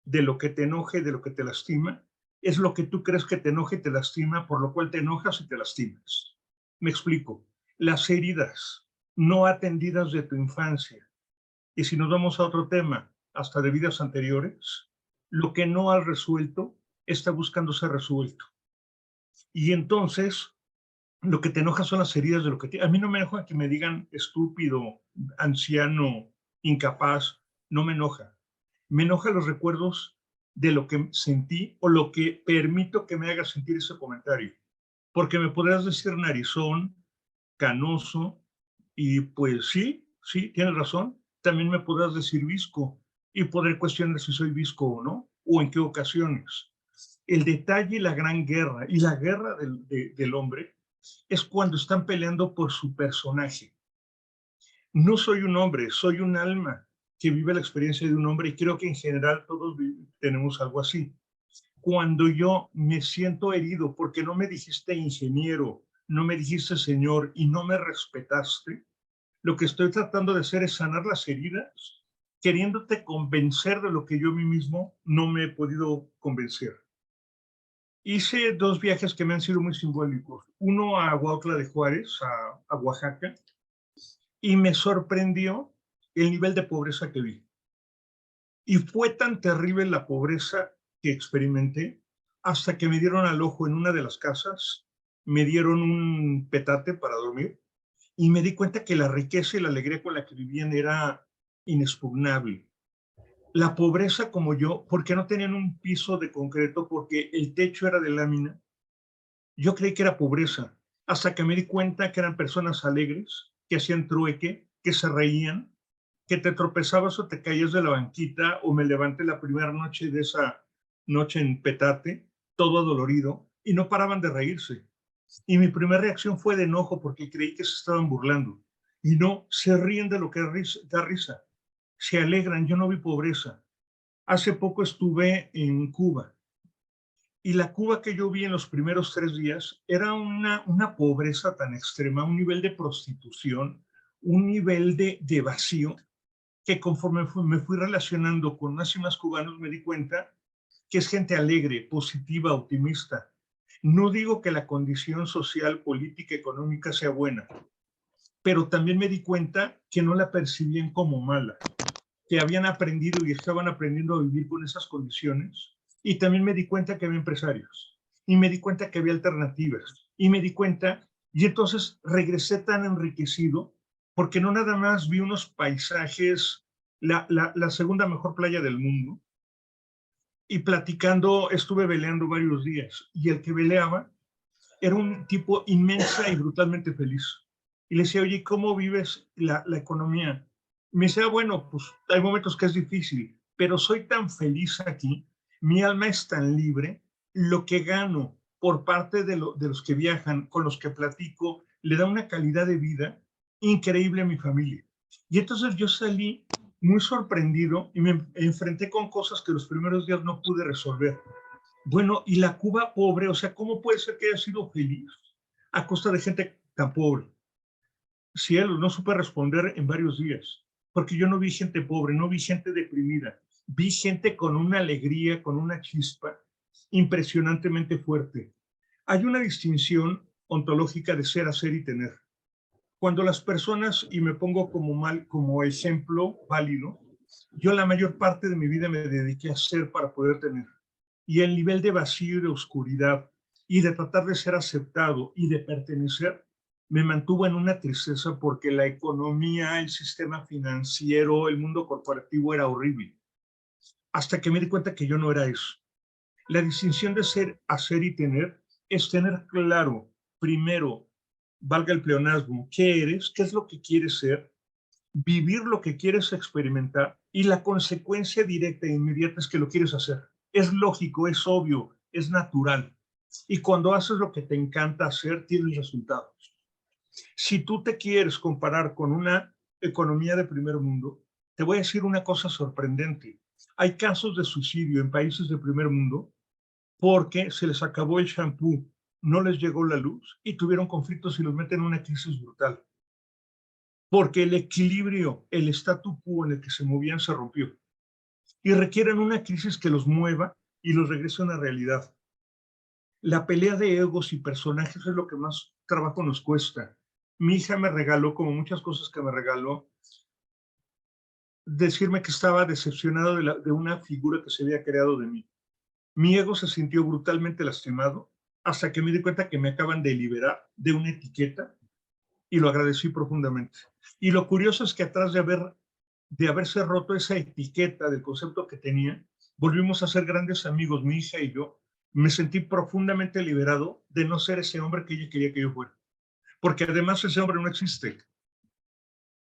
de lo que te enoje, de lo que te lastima, es lo que tú crees que te enoja y te lastima, por lo cual te enojas y te lastimas. Me explico. Las heridas no atendidas de tu infancia, y si nos vamos a otro tema, hasta de vidas anteriores, lo que no has resuelto está buscando ser resuelto. Y entonces, lo que te enoja son las heridas de lo que a mí no me enoja que me digan estúpido, anciano, incapaz, no me enoja. Me enoja los recuerdos de lo que sentí o lo que permito que me haga sentir ese comentario. Porque me podrás decir narizón, canoso, y pues sí, tienes razón. También me podrás decir visco y poder cuestionar si soy visco o no, o en qué ocasiones. El detalle y la gran guerra, y la guerra del hombre, es cuando están peleando por su personaje. No soy un hombre, soy un alma que vive la experiencia de un hombre y creo que en general todos tenemos algo así. Cuando yo me siento herido porque no me dijiste ingeniero, no me dijiste señor y no me respetaste, lo que estoy tratando de hacer es sanar las heridas, queriéndote convencer de lo que yo a mí mismo no me he podido convencer. Hice 2 viajes que me han sido muy simbólicos. Uno a Huautla de Juárez, a Oaxaca, y me sorprendió el nivel de pobreza que vi. Y fue tan terrible la pobreza que experimenté hasta que me dieron al ojo en una de las casas, me dieron un petate para dormir y me di cuenta que la riqueza y la alegría con la que vivían era inexpugnable. La pobreza como yo, porque no tenían un piso de concreto, porque el techo era de lámina, yo creí que era pobreza, hasta que me di cuenta que eran personas alegres, que hacían trueque, que se reían, que te tropezabas o te caías de la banquita o me levanté la primera noche de esa noche en petate, todo dolorido, y no paraban de reírse. Y mi primera reacción fue de enojo porque creí que se estaban burlando. Y no, se ríen de lo que da risa. Se alegran, yo no vi pobreza. Hace poco estuve en Cuba y la Cuba que yo vi en los primeros 3 días era una pobreza tan extrema, un nivel de prostitución, un nivel de vacío, que conforme me fui relacionando con más y más cubanos me di cuenta que es gente alegre, positiva, optimista. No digo que la condición social, política, económica sea buena, pero también me di cuenta que no la percibían como mala, que habían aprendido y estaban aprendiendo a vivir con esas condiciones. Y también me di cuenta que había empresarios, y me di cuenta que había alternativas, y me di cuenta, y entonces regresé tan enriquecido, porque no nada más vi unos paisajes, la segunda mejor playa del mundo, y platicando, estuve veleando varios días, y el que veleaba era un tipo inmensa y brutalmente feliz. Y le decía, oye, ¿cómo vives la economía? Me decía, bueno, pues hay momentos que es difícil, pero soy tan feliz aquí, mi alma es tan libre, lo que gano por parte de los que viajan, con los que platico, le da una calidad de vida increíble a mi familia. Y entonces yo salí muy sorprendido y me enfrenté con cosas que los primeros días no pude resolver. Bueno, y la Cuba pobre, o sea, ¿cómo puede ser que haya sido feliz a costa de gente tan pobre? Cielo, no supe responder en varios días, porque yo no vi gente pobre, no vi gente deprimida, vi gente con una alegría, con una chispa impresionantemente fuerte. Hay una distinción ontológica de ser, hacer y tener. Cuando las personas, y me pongo como ejemplo válido, yo la mayor parte de mi vida me dediqué a ser para poder tener. Y el nivel de vacío y de oscuridad y de tratar de ser aceptado y de pertenecer me mantuvo en una tristeza porque la economía, el sistema financiero, el mundo corporativo era horrible. Hasta que me di cuenta que yo no era eso. La distinción de ser, hacer y tener es tener claro, primero, valga el pleonasmo, qué eres, qué es lo que quieres ser, vivir lo que quieres experimentar y la consecuencia directa e inmediata es que lo quieres hacer. Es lógico, es obvio, es natural. Y cuando haces lo que te encanta hacer, tienes resultados. Si tú te quieres comparar con una economía de primer mundo, te voy a decir una cosa sorprendente. Hay casos de suicidio en países de primer mundo porque se les acabó el shampoo, no les llegó la luz y tuvieron conflictos y los meten en una crisis brutal. Porque el equilibrio, el statu quo en el que se movían se rompió. Y requieren una crisis que los mueva y los regrese a una realidad. La pelea de egos y personajes es lo que más trabajo nos cuesta. Mi hija me regaló, como muchas cosas que me regaló, decirme que estaba decepcionado de una figura que se había creado de mí. Mi ego se sintió brutalmente lastimado hasta que me di cuenta que me acaban de liberar de una etiqueta y lo agradecí profundamente. Y lo curioso es que atrás de haberse roto esa etiqueta del concepto que tenía, volvimos a ser grandes amigos, mi hija y yo. Me sentí profundamente liberado de no ser ese hombre que ella quería que yo fuera. Porque además ese hombre no existe.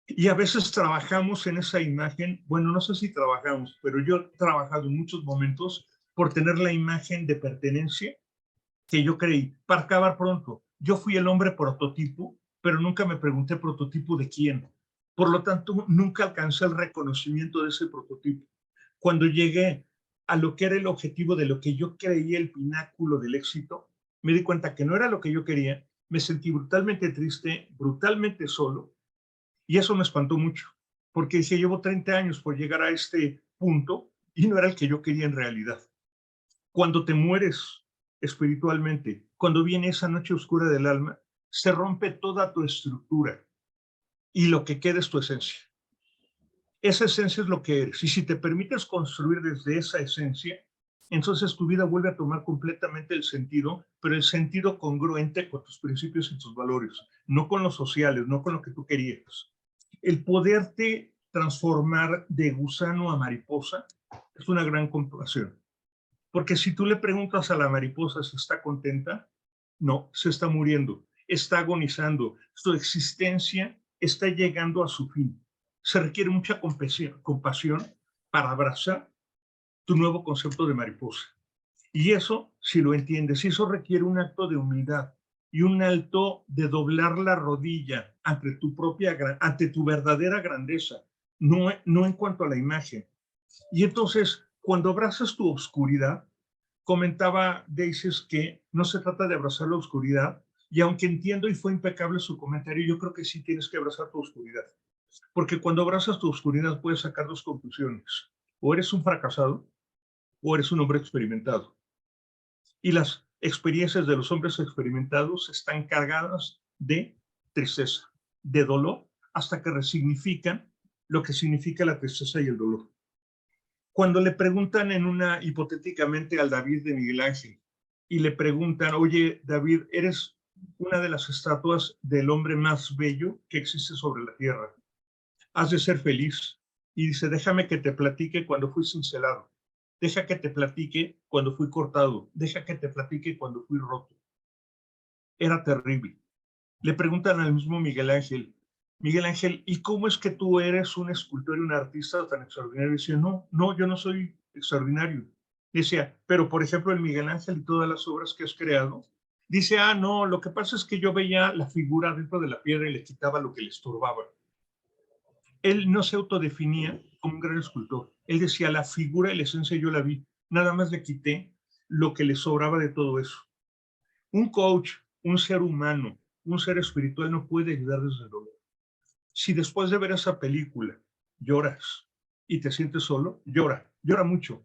Y a veces trabajamos en esa imagen, bueno, no sé si trabajamos, pero yo he trabajado en muchos momentos por tener la imagen de pertenencia que yo creí. Para acabar pronto, yo fui el hombre prototipo, pero nunca me pregunté prototipo de quién. Por lo tanto, nunca alcancé el reconocimiento de ese prototipo. Cuando llegué a lo que era el objetivo de lo que yo creía el pináculo del éxito, me di cuenta que no era lo que yo quería, me sentí brutalmente triste, brutalmente solo, y eso me espantó mucho, porque dije, llevo 30 años por llegar a este punto y no era el que yo quería en realidad. Cuando te mueres espiritualmente, cuando viene esa noche oscura del alma, se rompe toda tu estructura y lo que queda es tu esencia. Esa esencia es lo que eres. Y si te permites construir desde esa esencia, entonces tu vida vuelve a tomar completamente el sentido, pero el sentido congruente con tus principios y tus valores, no con los sociales, no con lo que tú querías. El poderte transformar de gusano a mariposa es una gran compasión. Porque si tú le preguntas a la mariposa si está contenta, no, se está muriendo, está agonizando, su existencia está llegando a su fin. Se requiere mucha compasión para abrazar tu nuevo concepto de mariposa. Y eso, si lo entiendes, eso requiere un acto de humildad y un acto de doblar la rodilla ante tu verdadera grandeza, no en cuanto a la imagen. Y entonces, Cuando abrazas tu oscuridad, comentaba Daisy que no se trata de abrazar la oscuridad, y aunque entiendo y fue impecable su comentario, yo creo que sí tienes que abrazar tu oscuridad. Porque cuando abrazas tu oscuridad puedes sacar dos conclusiones. O eres un fracasado o eres un hombre experimentado. Y las experiencias de los hombres experimentados están cargadas de tristeza, de dolor, hasta que resignifican lo que significa la tristeza y el dolor. Cuando le preguntan hipotéticamente al David de Miguel Ángel, y le preguntan, oye, David, eres una de las estatuas del hombre más bello que existe sobre la tierra. Has de ser feliz. Y dice, déjame que te platique cuando fui cincelado. Deja que te platique cuando fui cortado. Deja que te platique cuando fui roto. Era terrible. Le preguntan al mismo Miguel Ángel, ¿y cómo es que tú eres un escultor y un artista tan extraordinario? Y dice, no, yo no soy extraordinario. Decía, pero por ejemplo el Miguel Ángel y todas las obras que has creado, dice, no, lo que pasa es que yo veía la figura dentro de la piedra y le quitaba lo que le estorbaba. Él no se autodefinía como un gran escultor. Él decía, la figura y la esencia yo la vi, nada más le quité lo que le sobraba de todo eso. Un coach, un ser humano, un ser espiritual no puede ayudar desde el dolor. Si después de ver esa película lloras y te sientes solo, llora mucho.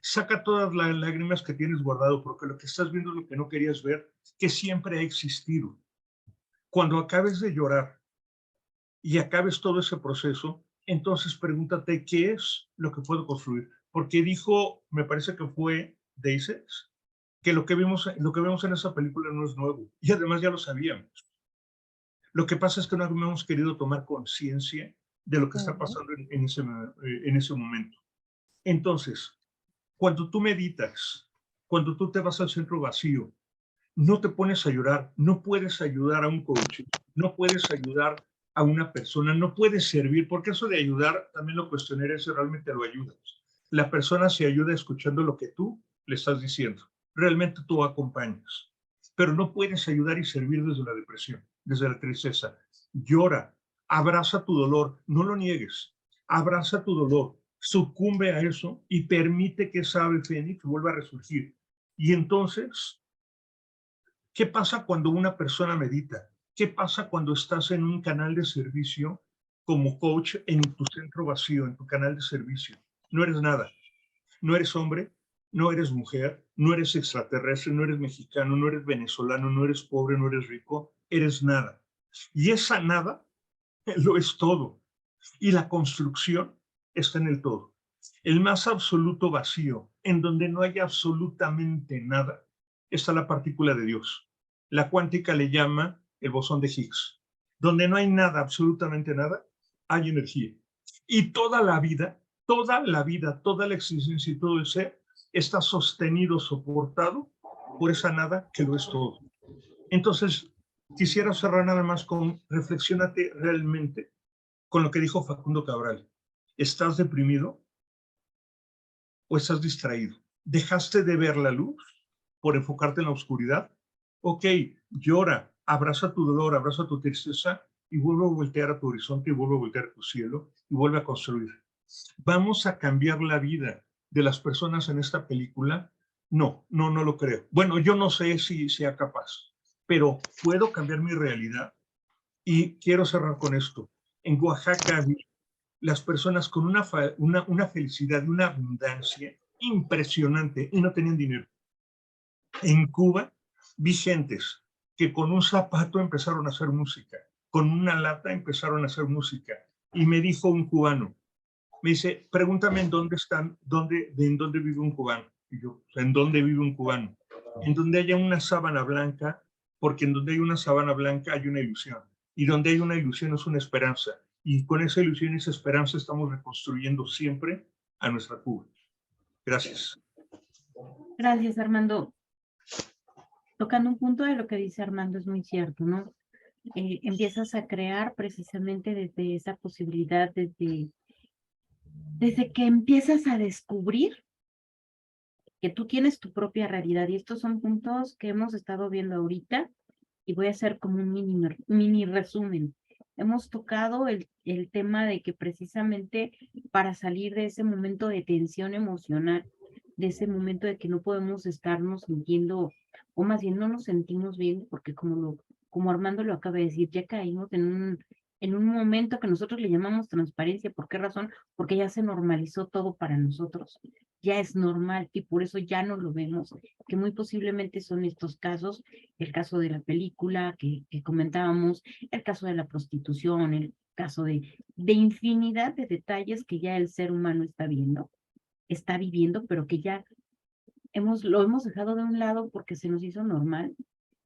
Saca todas las lágrimas que tienes guardado, porque lo que estás viendo es lo que no querías ver, que siempre ha existido. Cuando acabes de llorar y acabes todo ese proceso, entonces pregúntate qué es lo que puedo construir. Porque dijo, me parece que fue Daisy, que lo que vemos en esa película no es nuevo. Y además ya lo sabíamos. Lo que pasa es que no hemos querido tomar conciencia de lo que está pasando en ese momento. Entonces, cuando tú meditas, cuando tú te vas al centro vacío, no te pones a llorar, no puedes ayudar a un coach, no puedes ayudar a una persona, no puedes servir, porque eso de ayudar también lo cuestionaría si realmente lo ayudas. La persona se ayuda escuchando lo que tú le estás diciendo. Realmente tú acompañas, pero no puedes ayudar y servir desde la depresión, desde la tristeza. Llora, abraza tu dolor, no lo niegues, abraza tu dolor, sucumbe a eso y permite que esa ave fénix vuelva a resurgir. Y entonces, ¿qué pasa cuando una persona medita? ¿Qué pasa cuando estás en un canal de servicio como coach en tu centro vacío, en tu canal de servicio? No eres nada. No eres hombre, no eres mujer, no eres extraterrestre, no eres mexicano, no eres venezolano, no eres pobre, no eres rico, eres nada. Y esa nada lo es todo. Y la construcción está en el todo. El más absoluto vacío, en donde no hay absolutamente nada, está la partícula de Dios. La cuántica le llama el bosón de Higgs. Donde no hay nada, absolutamente nada, hay energía. Y toda la vida, toda la existencia y todo el ser está sostenido, soportado por esa nada que lo es todo. Entonces, quisiera cerrar nada más con, reflexiónate realmente con lo que dijo Facundo Cabral. ¿Estás deprimido o estás distraído? ¿Dejaste de ver la luz por enfocarte en la oscuridad? Ok, llora, abraza tu dolor, abraza tu tristeza y vuelve a voltear a tu horizonte y vuelve a voltear a tu cielo y vuelve a construir. ¿Vamos a cambiar la vida de las personas en esta película? No lo creo. Bueno, yo no sé si sea capaz, pero puedo cambiar mi realidad. Y quiero cerrar con esto. En Oaxaca, las personas con una felicidad y una abundancia impresionante y no tenían dinero. En Cuba vi gentes que con un zapato empezaron a hacer música, con una lata empezaron a hacer música. Y me dijo un cubano, me dice, pregúntame en dónde vive un cubano. Y yo, ¿en dónde vive un cubano? En donde haya una sábana blanca, porque en donde hay una sábana blanca hay una ilusión. Y donde hay una ilusión es una esperanza. Y con esa ilusión y esa esperanza estamos reconstruyendo siempre a nuestra Cuba. Gracias. Gracias, Armando. Tocando un punto de lo que dice Armando es muy cierto, ¿no? Empiezas a crear precisamente desde esa posibilidad, desde que empiezas a descubrir que tú tienes tu propia realidad. Y estos son puntos que hemos estado viendo ahorita y voy a hacer como un mini resumen. Hemos tocado el tema de que precisamente para salir de ese momento de tensión emocional, de ese momento de que no podemos estarnos sintiendo, o más bien no nos sentimos bien, porque como Armando lo acaba de decir, ya caímos en un momento que nosotros le llamamos transparencia. ¿Por qué razón? Porque ya se normalizó todo para nosotros, ya es normal y por eso ya no lo vemos, que muy posiblemente son estos casos, el caso de la película que comentábamos, el caso de la prostitución, el caso de infinidad de detalles que ya el ser humano está viviendo, pero que ya lo hemos dejado de un lado porque se nos hizo normal.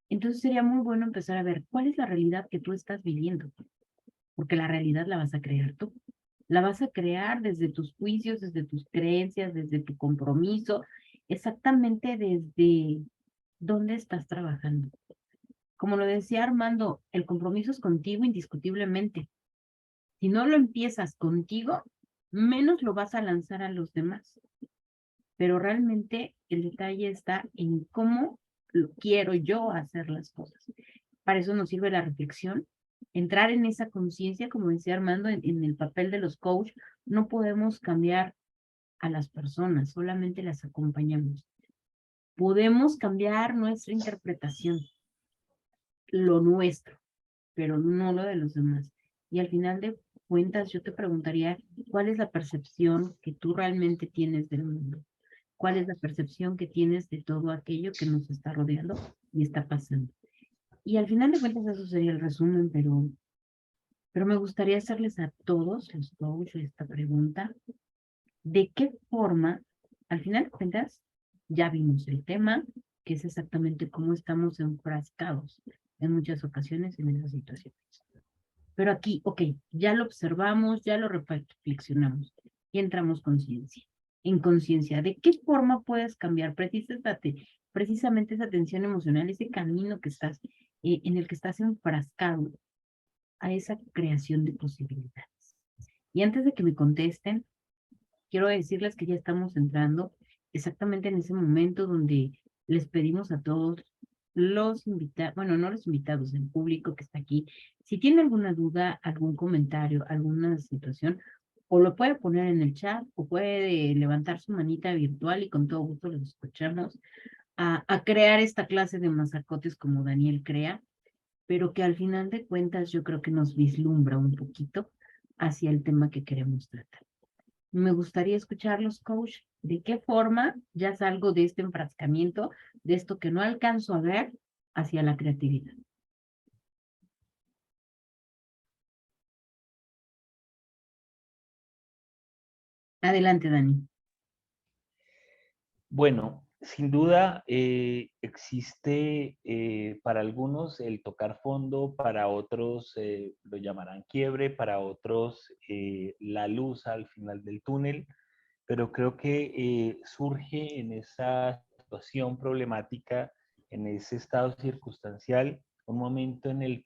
Entonces sería muy bueno empezar a ver cuál es la realidad que tú estás viviendo, porque la realidad la vas a crear tú. La vas a crear desde tus juicios, desde tus creencias, desde tu compromiso, exactamente desde dónde estás trabajando. Como lo decía Armando, el compromiso es contigo indiscutiblemente. Si no lo empiezas contigo, menos lo vas a lanzar a los demás. Pero realmente el detalle está en cómo quiero yo hacer las cosas. Para eso nos sirve la reflexión, entrar en esa conciencia, como decía Armando, en el papel de los coach. No podemos cambiar a las personas, solamente las acompañamos. Podemos cambiar nuestra interpretación, lo nuestro, pero no lo de los demás. Y al final de cuentas, yo te preguntaría, ¿cuál es la percepción que tú realmente tienes del mundo? ¿Cuál es la percepción que tienes de todo aquello que nos está rodeando y está pasando? Y al final de cuentas, eso sería el resumen, pero me gustaría hacerles a todos los coaches esta pregunta: ¿de qué forma, al final de cuentas, ya vimos el tema, que es exactamente cómo estamos enfrascados en muchas ocasiones en esas situaciones? Pero aquí, ok, ya lo observamos, ya lo reflexionamos y entramos en conciencia. ¿De qué forma puedes cambiar precisamente esa tensión emocional, ese camino que estás, en el que estás enfrascado a esa creación de posibilidades? Y antes de que me contesten, quiero decirles que ya estamos entrando exactamente en ese momento donde les pedimos a todos los invitados, bueno, no los invitados, el público que está aquí, si tiene alguna duda, algún comentario, alguna situación, o lo puede poner en el chat, o puede levantar su manita virtual y con todo gusto los escuchamos a crear esta clase de mazacotes como Daniel crea, pero que al final de cuentas yo creo que nos vislumbra un poquito hacia el tema que queremos tratar. Me gustaría escucharlos, coach. ¿De qué forma ya salgo de este enfrascamiento, de esto que no alcanzo a ver, hacia la creatividad? Adelante, Dani. Bueno, sin duda existe para algunos el tocar fondo, para otros lo llamarán quiebre, para otros la luz al final del túnel, pero creo que surge en esa situación problemática, en ese estado circunstancial, un momento en el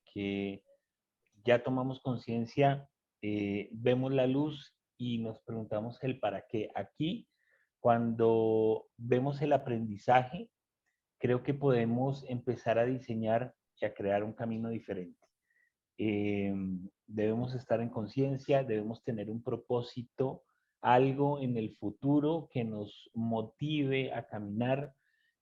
que ya tomamos conciencia, vemos la luz y nos preguntamos el para qué. Aquí, cuando vemos el aprendizaje, creo que podemos empezar a diseñar y a crear un camino diferente. Eh, Debemos estar en conciencia, debemos tener un propósito, algo en el futuro que nos motive a caminar.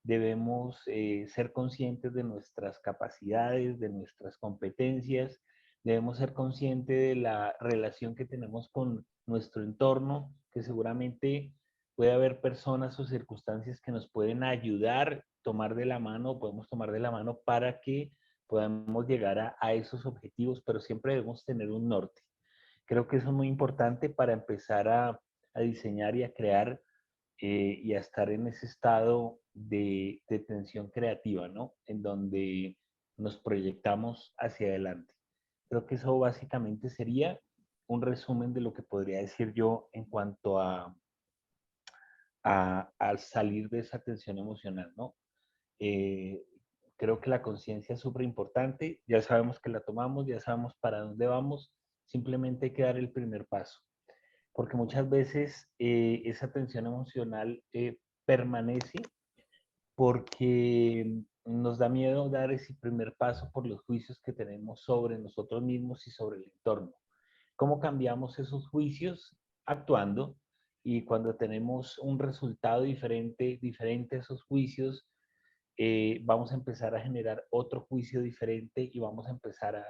Debemos ser conscientes de nuestras capacidades, de nuestras competencias. Debemos ser conscientes de la relación que tenemos con nuestro entorno, que seguramente puede haber personas o circunstancias que nos pueden ayudar, tomar de la mano, podemos tomar de la mano para que podamos llegar a esos objetivos, pero siempre debemos tener un norte. Creo que eso es muy importante para empezar a diseñar y a crear y a estar en ese estado de tensión creativa, ¿no? En donde nos proyectamos hacia adelante. Creo que eso básicamente sería un resumen de lo que podría decir yo en cuanto a salir de esa tensión emocional, ¿no? Eh, Creo que la conciencia es súper importante, ya sabemos que la tomamos, ya sabemos para dónde vamos, simplemente hay que dar el primer paso, porque muchas veces esa tensión emocional permanece porque nos da miedo dar ese primer paso por los juicios que tenemos sobre nosotros mismos y sobre el entorno. cómo cambiamos esos juicios actuando, y cuando tenemos un resultado diferente a esos juicios, vamos a empezar a generar otro juicio diferente y vamos a empezar a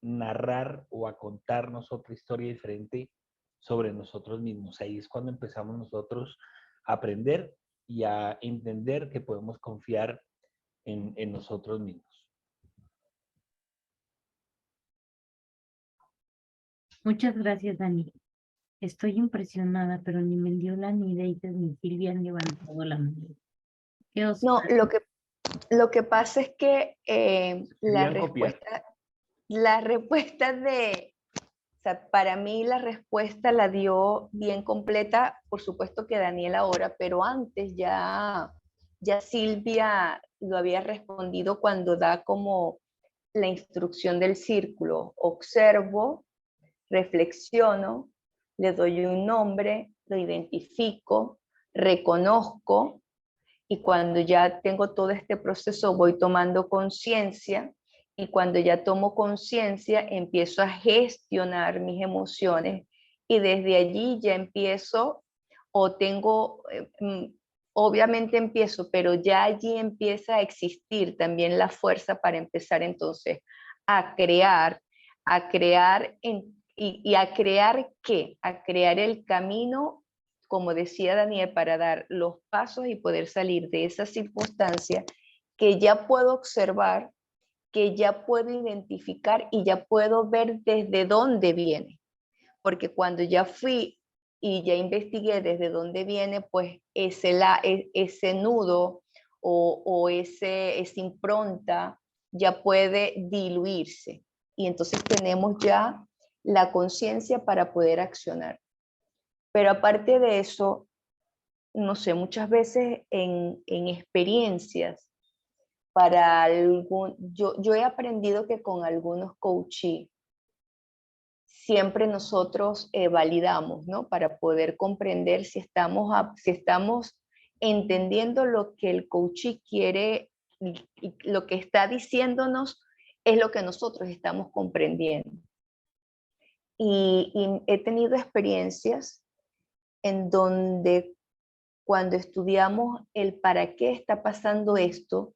narrar o a contarnos otra historia diferente sobre nosotros mismos. Ahí es cuando empezamos nosotros a aprender y a entender que podemos confiar en nosotros mismos. Muchas gracias, Dani. Estoy impresionada, pero ni Mendiola, ni Deites, ni Silvia han levantado la mano. Qué oso. No, lo que pasa es que la Querían copiar. respuesta de, o sea, para mí la respuesta la dio bien completa, por supuesto que Daniel ahora, pero antes ya Silvia lo había respondido cuando da como la instrucción del círculo. Observo, reflexiono, le doy un nombre, lo identifico, reconozco, y cuando ya tengo todo este proceso voy tomando conciencia, y cuando ya tomo conciencia empiezo a gestionar mis emociones, y desde allí ya empiezo, o tengo, obviamente empiezo, pero ya allí empieza a existir también la fuerza para empezar entonces a crear, y a crear ¿qué? A crear el camino, como decía Daniel, para dar los pasos y poder salir de esa circunstancia que ya puedo observar, que ya puedo identificar y ya puedo ver desde dónde viene. Porque cuando ya fui y ya investigué desde dónde viene, pues ese nudo o esa impronta ya puede diluirse. Y entonces tenemos ya la conciencia para poder accionar. Pero aparte de eso, no sé, muchas veces en experiencias, yo he aprendido que con algunos coaches siempre nosotros validamos, ¿no? Para poder comprender si estamos entendiendo lo que el coach quiere, y lo que está diciéndonos es lo que nosotros estamos comprendiendo. Y he tenido experiencias en donde cuando estudiamos el para qué está pasando esto,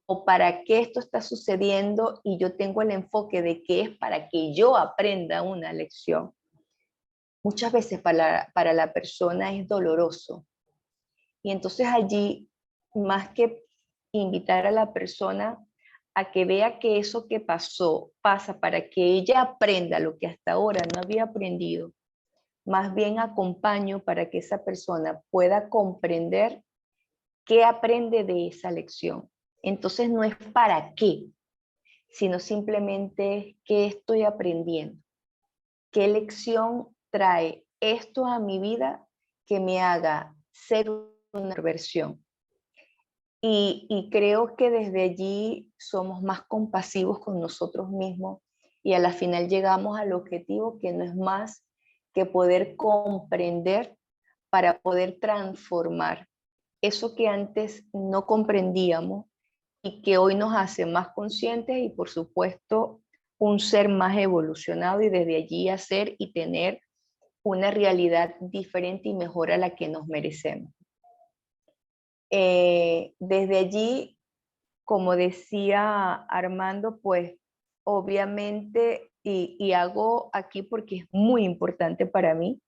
o para qué esto está sucediendo, y yo tengo el enfoque de que es para que yo aprenda una lección, muchas veces para la persona es doloroso. Y entonces allí, más que invitar a la persona a que vea que eso que pasa para que ella aprenda lo que hasta ahora no había aprendido, más bien acompaño para que esa persona pueda comprender qué aprende de esa lección. Entonces no es para qué, sino simplemente qué estoy aprendiendo, qué lección trae esto a mi vida que me haga ser una versión. Y creo que desde allí somos más compasivos con nosotros mismos, y a la final llegamos al objetivo, que no es más que poder comprender para poder transformar eso que antes no comprendíamos y que hoy nos hace más conscientes, y por supuesto un ser más evolucionado, y desde allí hacer y tener una realidad diferente y mejor a la que nos merecemos. Desde allí, como decía Armando, pues obviamente, y hago aquí porque es muy importante para mí,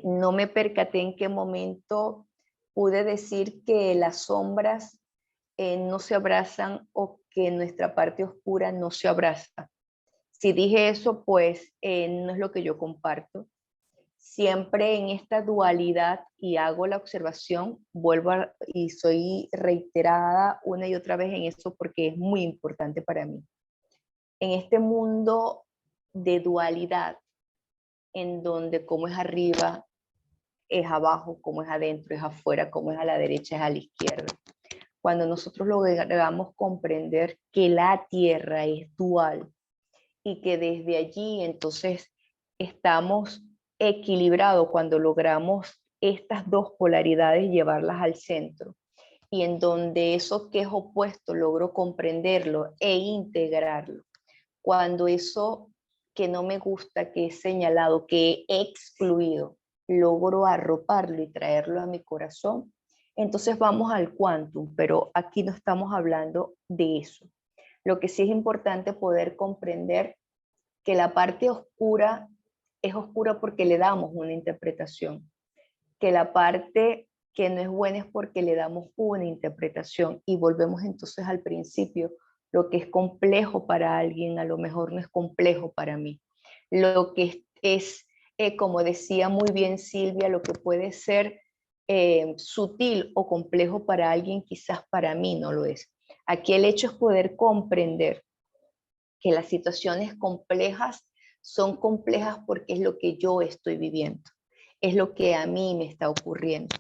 no me percaté en qué momento pude decir que las sombras no se abrazan, o que nuestra parte oscura no se abraza. Si dije eso, pues no es lo que yo comparto. Siempre en esta dualidad, y hago la observación, y soy reiterada una y otra vez en eso porque es muy importante para mí. En este mundo de dualidad, en donde como es arriba, es abajo, como es adentro, es afuera, como es a la derecha, es a la izquierda. Cuando nosotros logramos comprender que la Tierra es dual, y que desde allí entonces estamos equilibrados, cuando logramos estas dos polaridades llevarlas al centro, y en donde eso que es opuesto logro comprenderlo e integrarlo. Cuando eso que no me gusta, que he señalado, que he excluido, logro arroparlo y traerlo a mi corazón, entonces vamos al quantum, pero aquí no estamos hablando de eso. Lo que sí es importante poder comprender que la parte oscura es oscura porque le damos una interpretación, que la parte que no es buena es porque le damos una interpretación, y volvemos entonces al principio. Lo que es complejo para alguien a lo mejor no es complejo para mí. Lo que es como decía muy bien Silvia, lo que puede ser sutil o complejo para alguien, quizás para mí no lo es. Aquí el hecho es poder comprender que las situaciones complejas son complejas porque es lo que yo estoy viviendo, es lo que a mí me está ocurriendo.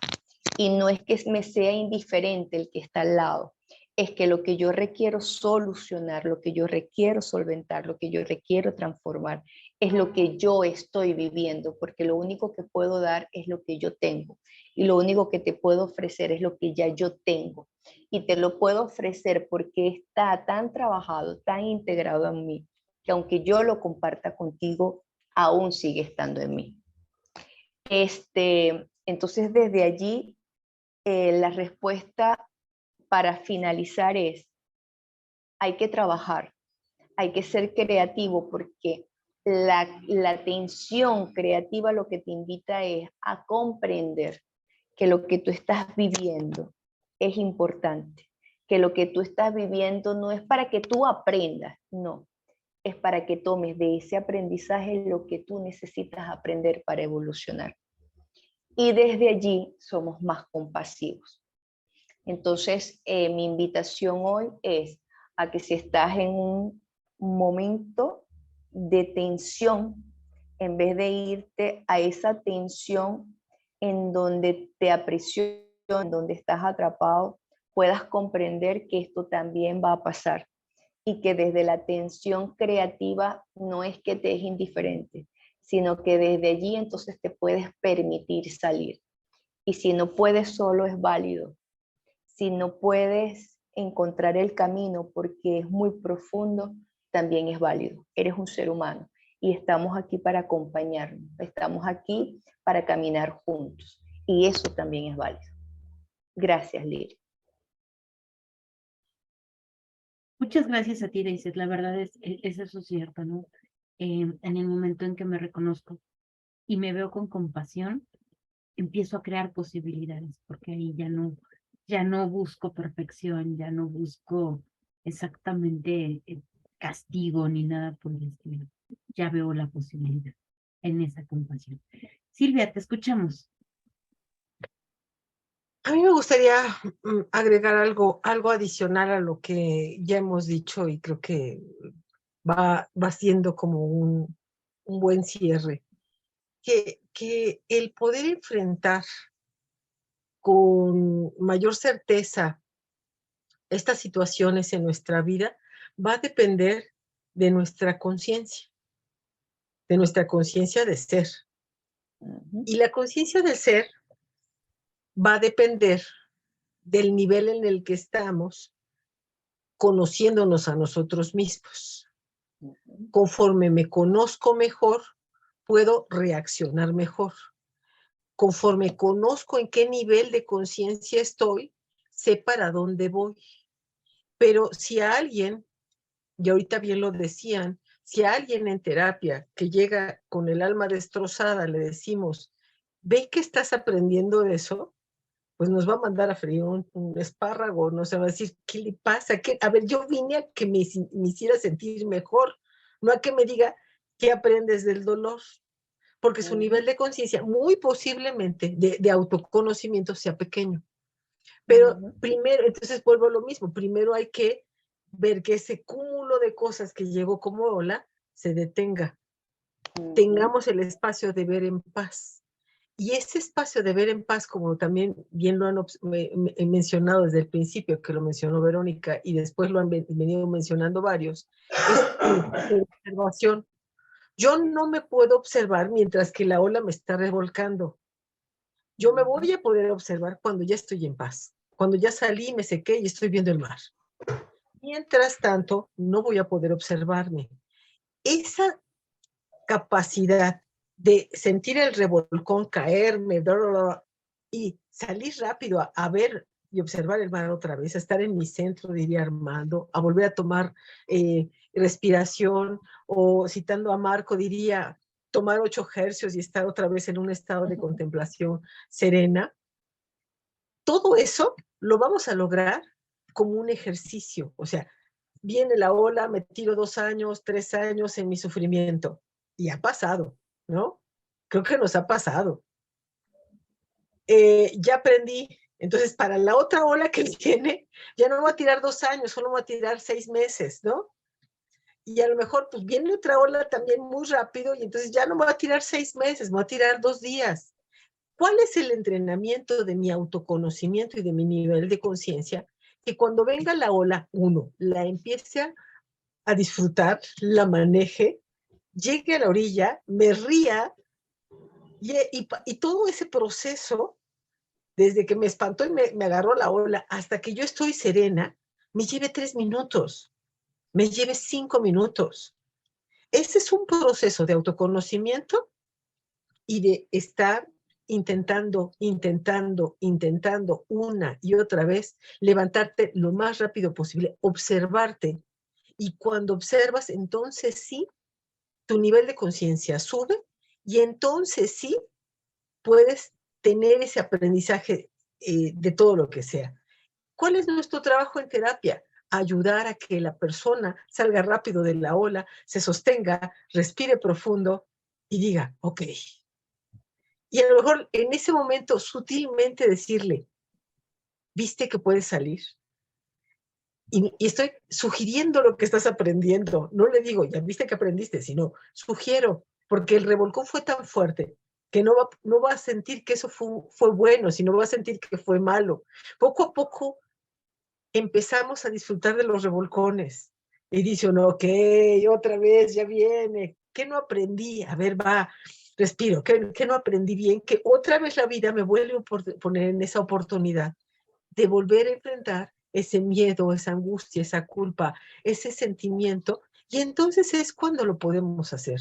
Y no es que me sea indiferente el que está al lado, es que lo que yo requiero solucionar, lo que yo requiero solventar, lo que yo requiero transformar, es lo que yo estoy viviendo, porque lo único que puedo dar es lo que yo tengo, y lo único que te puedo ofrecer es lo que ya yo tengo, y te lo puedo ofrecer porque está tan trabajado, tan integrado en mí, que aunque yo lo comparta contigo, aún sigue estando en mí. Entonces, desde allí, la respuesta para finalizar es: hay que trabajar, hay que ser creativo, porque la tensión creativa lo que te invita es a comprender que lo que tú estás viviendo es importante, que lo que tú estás viviendo no es para que tú aprendas, no, es para que tomes de ese aprendizaje lo que tú necesitas aprender para evolucionar. Y desde allí somos más compasivos. Entonces, mi invitación hoy es a que si estás en un momento de tensión, en vez de irte a esa tensión en donde te aprisiona, en donde estás atrapado, puedas comprender que esto también va a pasar, y que desde la tensión creativa no es que te es indiferente, sino que desde allí entonces te puedes permitir salir. Y si no puedes solo, es válido. Si no puedes encontrar el camino porque es muy profundo, también es válido. Eres un ser humano y estamos aquí para acompañarnos, estamos aquí para caminar juntos, y eso también es válido. Gracias, Lili. Muchas gracias a ti, Daisy. La verdad es eso cierto, ¿no? En el momento en que me reconozco y me veo con compasión, empiezo a crear posibilidades, porque ahí ya no busco perfección, ya no busco exactamente castigo ni nada por el estilo. Ya veo la posibilidad en esa compasión. Silvia, te escuchamos. A mí me gustaría agregar algo adicional a lo que ya hemos dicho, y creo que va siendo como un buen cierre. Que el poder enfrentar con mayor certeza estas situaciones en nuestra vida va a depender de nuestra conciencia de ser. Y la conciencia del ser va a depender del nivel en el que estamos conociéndonos a nosotros mismos. Conforme me conozco mejor, puedo reaccionar mejor. Conforme conozco en qué nivel de conciencia estoy, sé para dónde voy. Pero si a alguien, y ahorita bien lo decían, si a alguien en terapia que llega con el alma destrozada le decimos, ve que estás aprendiendo de eso, pues nos va a mandar a freír un espárrago, no se va a decir, ¿qué le pasa? A ver, yo vine a que me hiciera sentir mejor, no a que me diga qué aprendes del dolor, porque su nivel de conciencia muy posiblemente de autoconocimiento sea pequeño. Pero primero, entonces vuelvo a lo mismo, primero hay que ver que ese cúmulo de cosas que llegó como ola se detenga. Tengamos el espacio de ver en paz. Y ese espacio de ver en paz, como también bien lo han mencionado desde el principio, que lo mencionó Verónica, y después lo han venido mencionando varios, es observación. Yo no me puedo observar mientras que la ola me está revolcando. Yo me voy a poder observar cuando ya estoy en paz, cuando ya salí, me sequé y estoy viendo el mar. Mientras tanto, no voy a poder observarme. Esa capacidad de sentir el revolcón, caerme, bla, bla, bla, y salir rápido a ver y observar el mar otra vez, a estar en mi centro, diría Armando, a volver a tomar respiración, o citando a Marco, diría tomar 8 hercios y estar otra vez en un estado de contemplación serena. Todo eso lo vamos a lograr como un ejercicio. O sea, viene la ola, me tiro 2 años, 3 años en mi sufrimiento. Y ha pasado, ¿no? Creo que nos ha pasado. Ya aprendí. Entonces, para la otra ola que viene, ya no voy a tirar 2 años, solo voy a tirar 6 meses, ¿no? Y a lo mejor, pues viene otra ola también muy rápido, y entonces ya no me voy a tirar 6 meses, me voy a tirar 2 días. ¿Cuál es el entrenamiento de mi autoconocimiento y de mi nivel de conciencia? Que cuando venga la ola, uno, la empiece a disfrutar, la maneje, llegue a la orilla, me ría, y todo ese proceso, desde que me espantó y me agarró la ola hasta que yo estoy serena, me lleve 3 minutos, me lleve 5 minutos. Ese es un proceso de autoconocimiento y de estar intentando una y otra vez, levantarte lo más rápido posible, observarte. Y cuando observas, entonces sí, tu nivel de conciencia sube, y entonces sí puedes tener ese aprendizaje de todo lo que sea. ¿Cuál es nuestro trabajo en terapia? Ayudar a que la persona salga rápido de la ola, se sostenga, respire profundo y diga, ok. Y a lo mejor en ese momento sutilmente decirle, ¿viste que puedes salir? Y estoy sugiriendo lo que estás aprendiendo. No le digo, ya viste que aprendiste, sino sugiero, porque el revolcón fue tan fuerte que no va a sentir que eso fue bueno, sino va a sentir que fue malo. Poco a poco empezamos a disfrutar de los revolcones. Y dice uno, ok, otra vez, ya viene. ¿Qué no aprendí? A ver, va, respiro. ¿Qué no aprendí bien? Que otra vez la vida me vuelve a poner en esa oportunidad de volver a enfrentar ese miedo, esa angustia, esa culpa, ese sentimiento. Y entonces es cuando lo podemos hacer.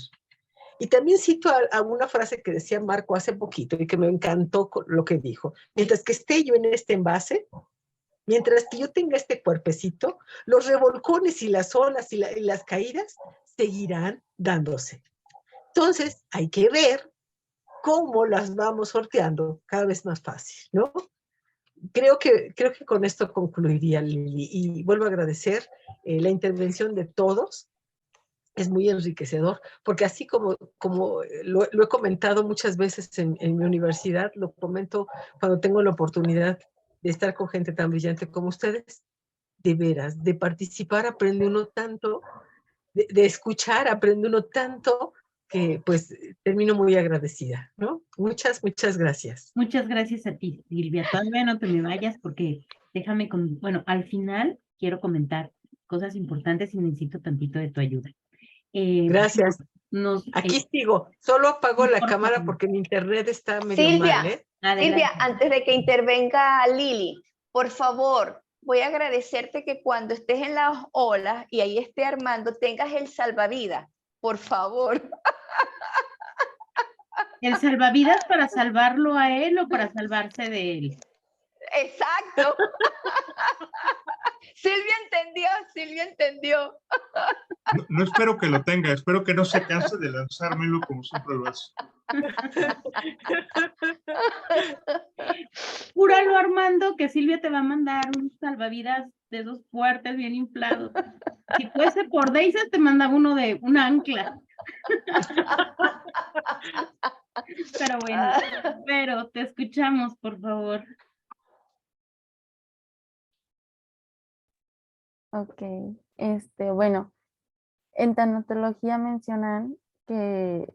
Y también cito a una frase que decía Marco hace poquito y que me encantó lo que dijo. Mientras que esté yo en este envase, mientras que yo tenga este cuerpecito, los revolcones y las olas y las caídas seguirán dándose. Entonces, hay que ver cómo las vamos sorteando cada vez más fácil, ¿no? Creo que con esto concluiría, Lili, y vuelvo a agradecer la intervención de todos. Es muy enriquecedor, porque así como lo he comentado muchas veces en mi universidad, lo comento cuando tengo la oportunidad de estar con gente tan brillante como ustedes. De veras, de participar aprende uno tanto, de escuchar aprende uno tanto, que pues termino muy agradecida, ¿no? Muchas gracias. Muchas gracias a ti, Silvia. Todavía no te me vayas porque bueno, al final quiero comentar cosas importantes y necesito tantito de tu ayuda. Gracias. Nos, Aquí sigo. Solo apago la por cámara favor. porque mi internet está medio mal, ¿eh? Silvia, Adelante. antes de que intervenga Lili, por favor, voy a agradecerte que cuando estés en las olas y ahí esté Armando, tengas el salvavidas, por favor. ¿El salvavidas para salvarlo a él o para salvarse de él? Exacto. Silvia entendió. No espero que lo tenga, espero que no se canse de lanzármelo como siempre lo hace. Júralo, Armando, que Silvia te va a mandar un salvavidas de esos fuertes, bien inflados. Si fuese por Deisa, te mandaba uno de un ancla. Pero bueno, pero te escuchamos, por favor. Ok, bueno, en tanatología mencionan que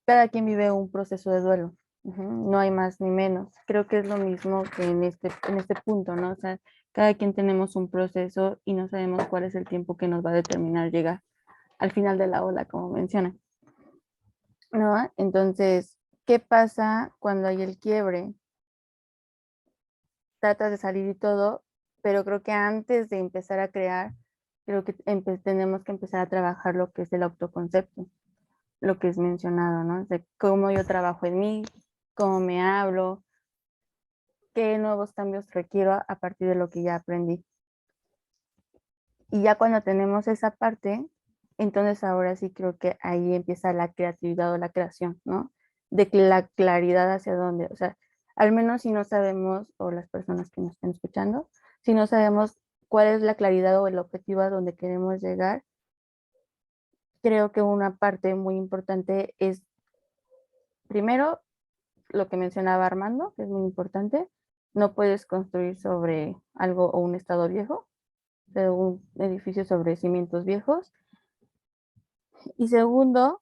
cada quien vive un proceso de duelo. No hay más ni menos. Creo que es lo mismo que en este punto, ¿no? O sea, cada quien tenemos un proceso y no sabemos cuál es el tiempo que nos va a determinar llegar al final de la ola, como mencionan, ¿no? Entonces, ¿qué pasa cuando hay el quiebre? Tratas de salir y todo, pero creo que antes de empezar a crear, creo que tenemos que empezar a trabajar lo que es el autoconcepto, lo que es mencionado, ¿no? De cómo yo trabajo en mí, cómo me hablo, qué nuevos cambios requiero a partir de lo que ya aprendí. Y ya cuando tenemos esa parte, entonces ahora sí creo que ahí empieza la creatividad o la creación, ¿no? De la claridad hacia dónde, o sea, al menos si no sabemos, o las personas que nos estén escuchando, si no sabemos cuál es la claridad o el objetivo a donde queremos llegar, creo que una parte muy importante es, primero, lo que mencionaba Armando, que es muy importante, no puedes construir sobre algo o un estado viejo, de un edificio sobre cimientos viejos. Y segundo,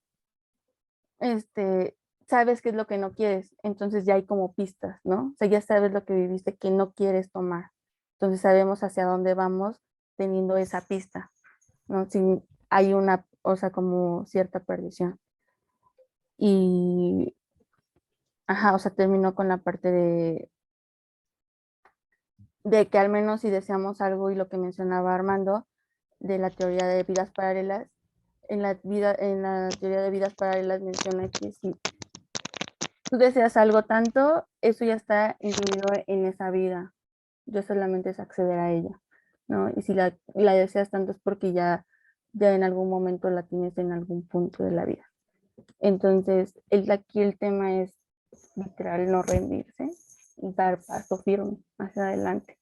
sabes qué es lo que no quieres, entonces ya hay como pistas, ¿no? O sea, ya sabes lo que viviste que no quieres tomar. Entonces sabemos hacia dónde vamos teniendo esa pista, ¿no? Si hay una, o sea, como cierta perdición. Y, ajá, o sea, terminó con la parte de que al menos si deseamos algo y lo que mencionaba Armando, de la teoría de vidas paralelas, en la teoría de vidas paralelas menciona que si tú deseas algo tanto, eso ya está incluido en esa vida. Yo solamente es acceder a ella, ¿no? Y si la deseas tanto es porque ya en algún momento la tienes en algún punto de la vida. Entonces, aquí el tema es literal no rendirse y dar paso firme hacia adelante.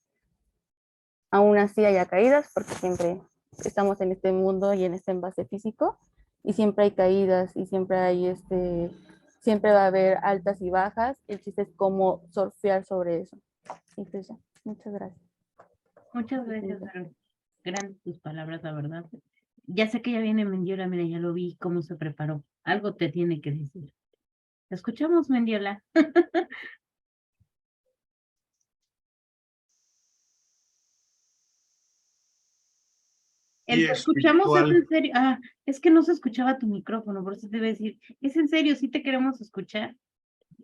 Aún así haya caídas, porque siempre estamos en este mundo y en este envase físico, y siempre hay caídas y siempre hay siempre va a haber altas y bajas. El chiste es cómo surfear sobre eso. Y pues ya, muchas gracias. Muchas gracias, Aaron. Grandes tus palabras, la verdad. Ya sé que ya viene Mendiola, mira, ya lo vi cómo se preparó. Algo te tiene que decir. ¿Te escuchamos, Mendiola? Y El te escuchamos es espiritual. en serio. Ah, es que no se escuchaba tu micrófono, por eso te iba a decir, es en serio, sí te queremos escuchar.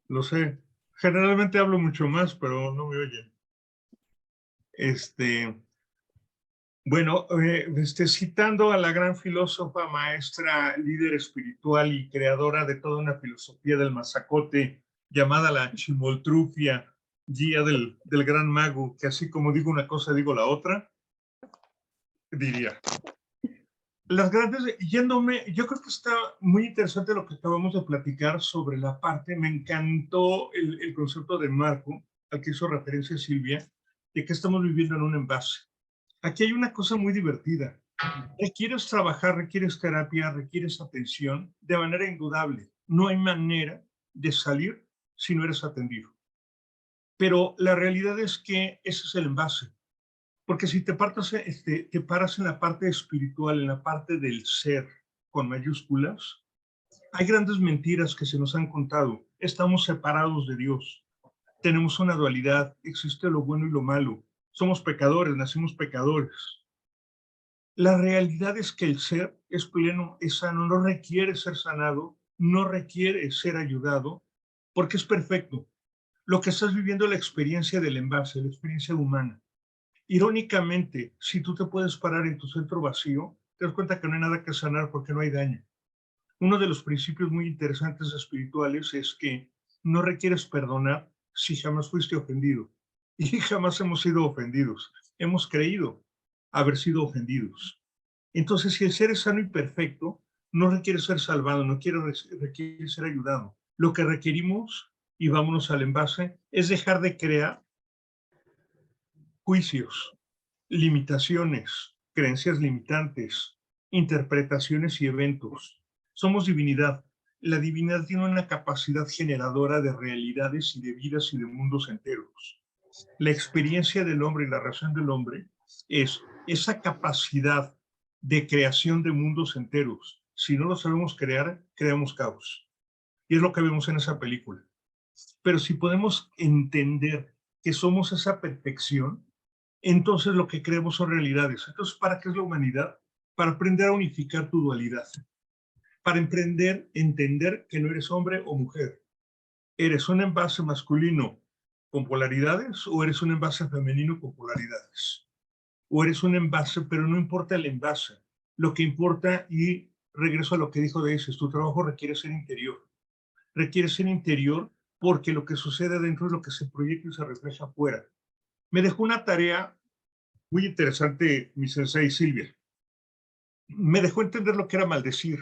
Lo sé. Generalmente hablo mucho más, pero no me oyen. Bueno, citando a la gran filósofa, maestra, líder espiritual y creadora de toda una filosofía del mazacote llamada la chimoltrufia, guía del gran mago, que así como digo una cosa, digo la otra, diría. Las grandes, yéndome, yo creo que está muy interesante lo que acabamos de platicar sobre la parte, me encantó el concepto de Marco, al que hizo referencia Silvia, de que estamos viviendo en un envase. Aquí hay una cosa muy divertida. Requieres trabajar, requieres terapia, requieres atención de manera indudable. No hay manera de salir si no eres atendido. Pero la realidad es que ese es el envase. Porque si te paras en la parte espiritual, en la parte del ser con mayúsculas, hay grandes mentiras que se nos han contado. Estamos separados de Dios. Tenemos una dualidad. Existe lo bueno y lo malo. Somos pecadores, nacimos pecadores. La realidad es que el ser es pleno, es sano, no requiere ser sanado, no requiere ser ayudado, porque es perfecto. Lo que estás viviendo es la experiencia del envase, la experiencia humana. Irónicamente, si tú te puedes parar en tu centro vacío, te das cuenta que no hay nada que sanar porque no hay daño. Uno de los principios muy interesantes espirituales es que no requieres perdonar si jamás fuiste ofendido. Y jamás hemos sido ofendidos. Hemos creído haber sido ofendidos. Entonces, si el ser es sano y perfecto, no requiere ser salvado, no requiere ser ayudado. Lo que requerimos, y vámonos al envase, es dejar de crear juicios, limitaciones, creencias limitantes, interpretaciones y eventos. Somos divinidad. La divinidad tiene una capacidad generadora de realidades y de vidas y de mundos enteros. La experiencia del hombre y la razón del hombre es esa capacidad de creación de mundos enteros. Si no lo sabemos crear, creamos caos. Y es lo que vemos en esa película. Pero si podemos entender que somos esa perfección, entonces lo que creemos son realidades. Entonces, ¿para qué es la humanidad? Para aprender a unificar tu dualidad. Para entender que no eres hombre o mujer. ¿Eres un envase masculino con polaridades o eres un envase femenino con polaridades? o eres un envase, pero no importa el envase. Lo que importa, y regreso a lo que dijo Daisy, tu trabajo requiere ser interior. Requiere ser interior porque lo que sucede adentro es lo que se proyecta y se refleja afuera. Me dejó una tarea muy interesante mi sensei Silvia. Me dejó entender lo que era maldecir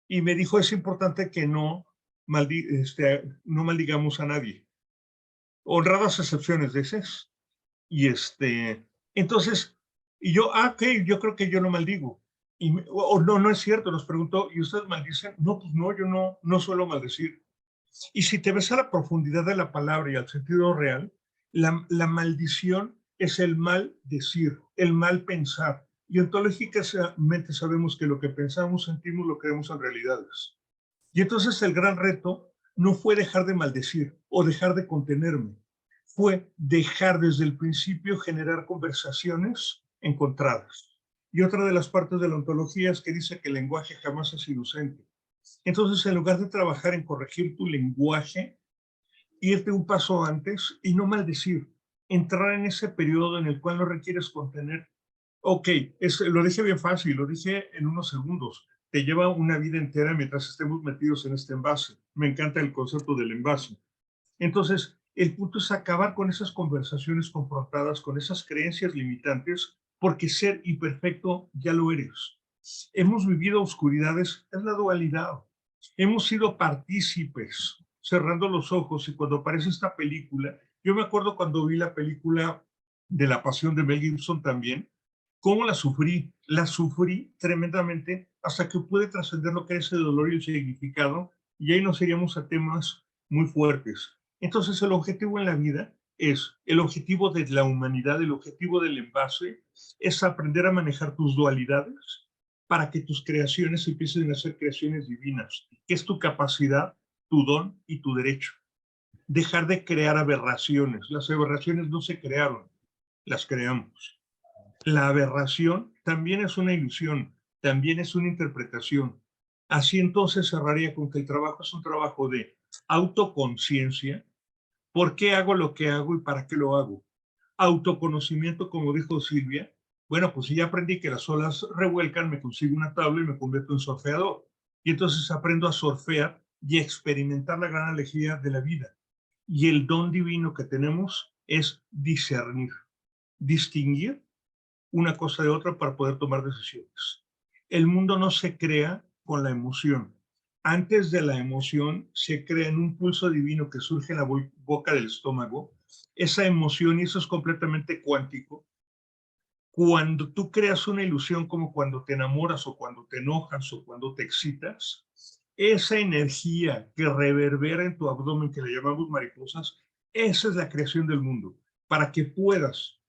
y me dijo, es importante que no maldigamos a nadie. Honradas excepciones de esas. Y entonces, y yo, ok, yo creo que yo no maldigo. O no, no es cierto, nos preguntó, ¿y ustedes maldicen? No, pues no, yo no suelo maldecir. Y si te ves a la profundidad de la palabra y al sentido real, la maldición es el mal decir, el mal pensar. Y ontológicamente sabemos que lo que pensamos, sentimos, lo creemos en realidades. Y entonces el gran reto no fue dejar de maldecir o dejar de contenerme, fue dejar desde el principio generar conversaciones encontradas. Y otra de las partes de la ontología es que dice que el lenguaje jamás es inocente. Entonces, en lugar de trabajar en corregir tu lenguaje, irte un paso antes y no maldecir, entrar en ese periodo en el cual no requieres contener. Ok, lo dije bien fácil, lo dije en unos segundos. Te lleva una vida entera mientras estemos metidos en este envase. Me encanta el concepto del envase. Entonces, el punto es acabar con esas conversaciones confrontadas, con esas creencias limitantes, porque ser imperfecto ya lo eres. Hemos vivido oscuridades, es la dualidad. Hemos sido partícipes, cerrando los ojos, y cuando aparece esta película, yo me acuerdo cuando vi la película de La Pasión de Mel Gibson también, cómo la sufrí tremendamente hasta que pude trascender lo que es el dolor y el significado, y ahí nos iríamos a temas muy fuertes. Entonces el objetivo en la vida el objetivo de la humanidad, el objetivo del envase, es aprender a manejar tus dualidades para que tus creaciones empiecen a ser creaciones divinas, que es tu capacidad, tu don y tu derecho. Dejar de crear aberraciones. Las aberraciones no se crearon, las creamos. La aberración también es una ilusión, también es una interpretación. Así entonces cerraría con que el trabajo es un trabajo de autoconciencia. ¿Por qué hago lo que hago y para qué lo hago? Autoconocimiento, como dijo Silvia. Bueno, pues si ya aprendí que las olas revuelcan, me consigo una tabla y me convierto en surfeador. Y entonces aprendo a surfear y a experimentar la gran alegría de la vida. Y el don divino que tenemos es discernir, distinguir una cosa de otra para poder tomar decisiones. El mundo no se crea con la emoción. Antes de la emoción se crea en un pulso divino que surge en la boca del estómago. Esa emoción, y eso es completamente cuántico, cuando tú creas una ilusión como cuando te enamoras o cuando te enojas o cuando te excitas, esa energía que reverbera en tu abdomen, que le llamamos mariposas, esa es la creación del mundo. Para que puedas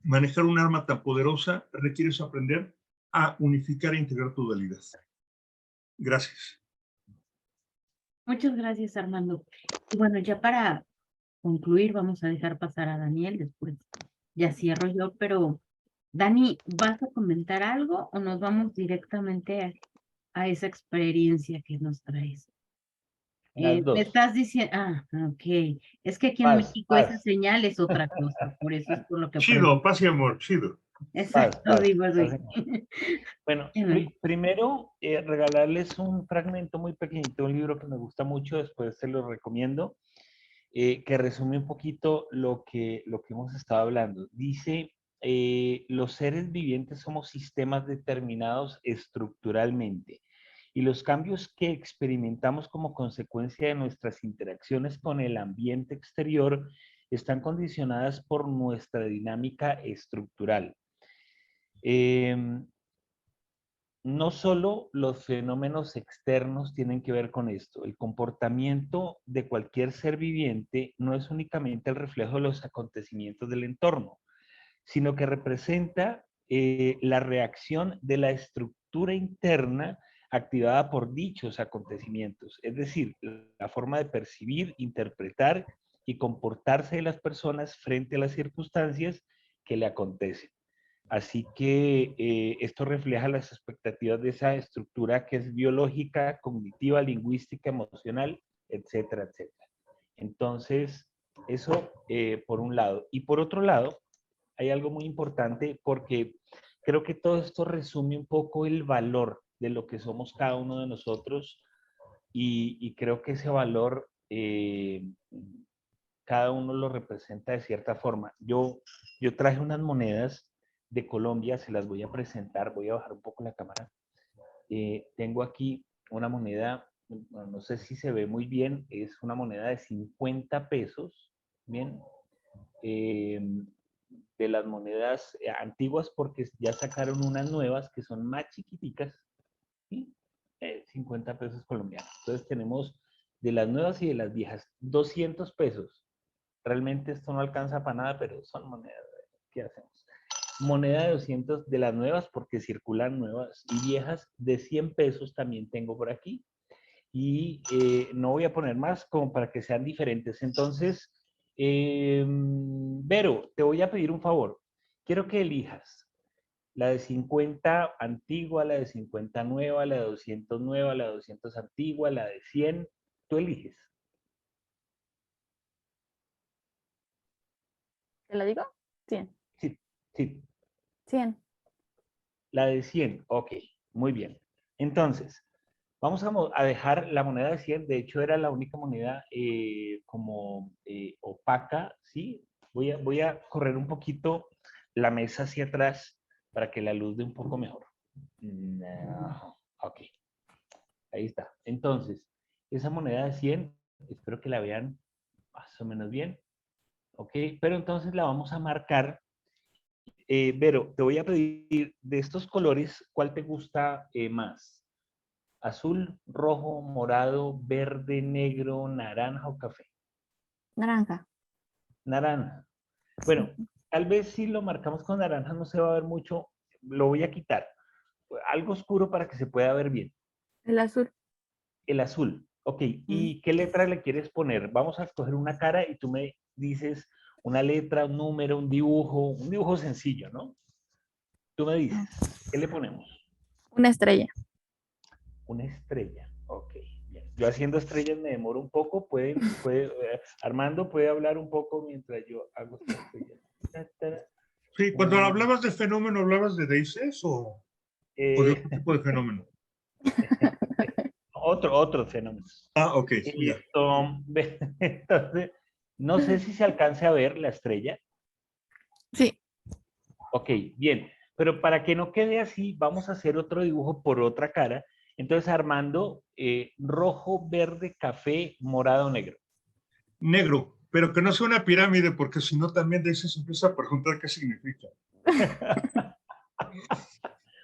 manejar un arma tan poderosa, requieres aprender a unificar e integrar tu dualidad. Gracias. Muchas gracias, Armando. Y bueno, ya para concluir, vamos a dejar pasar a Daniel, después ya cierro yo, pero Dani, ¿vas a comentar algo o nos vamos directamente a esa experiencia que nos traes? Las Me dos. estás diciendo, ok, es que aquí en México esa Paz. señal es otra cosa, por eso es por lo que Chido, pregunto. paz y amor, chido. Paz, Exacto, paz, digo paz. así. Bueno, primero regalarles un fragmento muy pequeñito, un libro que me gusta mucho, después se lo recomiendo, que resume un poquito lo que hemos estado hablando. Dice, los seres vivientes somos sistemas determinados estructuralmente y los cambios que experimentamos como consecuencia de nuestras interacciones con el ambiente exterior están condicionadas por nuestra dinámica estructural. No solo los fenómenos externos tienen que ver con esto. El comportamiento de cualquier ser viviente no es únicamente el reflejo de los acontecimientos del entorno, sino que representa la reacción de la estructura interna activada por dichos acontecimientos. Es decir, la forma de percibir, interpretar y comportarse de las personas frente a las circunstancias que le acontecen. Así que esto refleja las expectativas de esa estructura que es biológica, cognitiva, lingüística, emocional, etcétera, etcétera. Entonces, eso por un lado. Y por otro lado, hay algo muy importante porque creo que todo esto resume un poco el valor de lo que somos cada uno de nosotros y creo que ese valor cada uno lo representa de cierta forma. Yo traje unas monedas de Colombia, se las voy a presentar, voy a bajar un poco la cámara. Tengo aquí una moneda, bueno, no sé si se ve muy bien, es una moneda de 50 pesos, bien, de las monedas antiguas porque ya sacaron unas nuevas que son más chiquiticas, ¿sí? 50 pesos colombianos. Entonces tenemos de las nuevas y de las viejas, 200 pesos. Realmente esto no alcanza para nada, pero son monedas. ¿Qué hacemos? Moneda de 200 de las nuevas porque circulan nuevas y viejas de 100 pesos también tengo por aquí. Y no voy a poner más como para que sean diferentes. Entonces, Vero, te voy a pedir un favor. Quiero que elijas la de 50 antigua, la de 50 nueva, la de 200 nueva, la de 200 antigua, la de 100. Tú eliges. ¿Te la digo? 100. Sí, sí. 100. La de 100, ok, muy bien. Entonces, vamos a dejar la moneda de 100, de hecho era la única moneda como opaca, ¿sí? Voy a correr un poquito la mesa hacia atrás para que la luz dé un poco mejor. No, ok, ahí está. Entonces, esa moneda de 100, espero que la vean más o menos bien, ok, pero entonces la vamos a marcar. Vero, te voy a pedir de estos colores, ¿cuál te gusta más? ¿Azul, rojo, morado, verde, negro, naranja o café? Naranja. Naranja. Bueno, tal vez si lo marcamos con naranja no se va a ver mucho. Lo voy a quitar. Algo oscuro para que se pueda ver bien. El azul. El azul. Ok. ¿Y qué letra le quieres poner? Vamos a escoger una cara y tú me dices una letra, un número, un dibujo sencillo, ¿no? Tú me dices, ¿qué le ponemos? Una estrella. Una estrella. Ok. Bien. Yo haciendo estrellas me demoro un poco. Armando puede hablar un poco mientras yo hago esta estrella. Sí, cuando hablabas de fenómeno, ¿hablabas de Deises o de otro tipo de fenómeno? Otro fenómeno. Ah, ok, ya. Entonces, no sé si se alcance a ver la estrella. Sí. Ok, bien. Pero para que no quede así, vamos a hacer otro dibujo por otra cara. Entonces, Armando, rojo, verde, café, morado, negro. Negro, pero que no sea una pirámide, porque si no también Deises empieza a preguntar qué significa.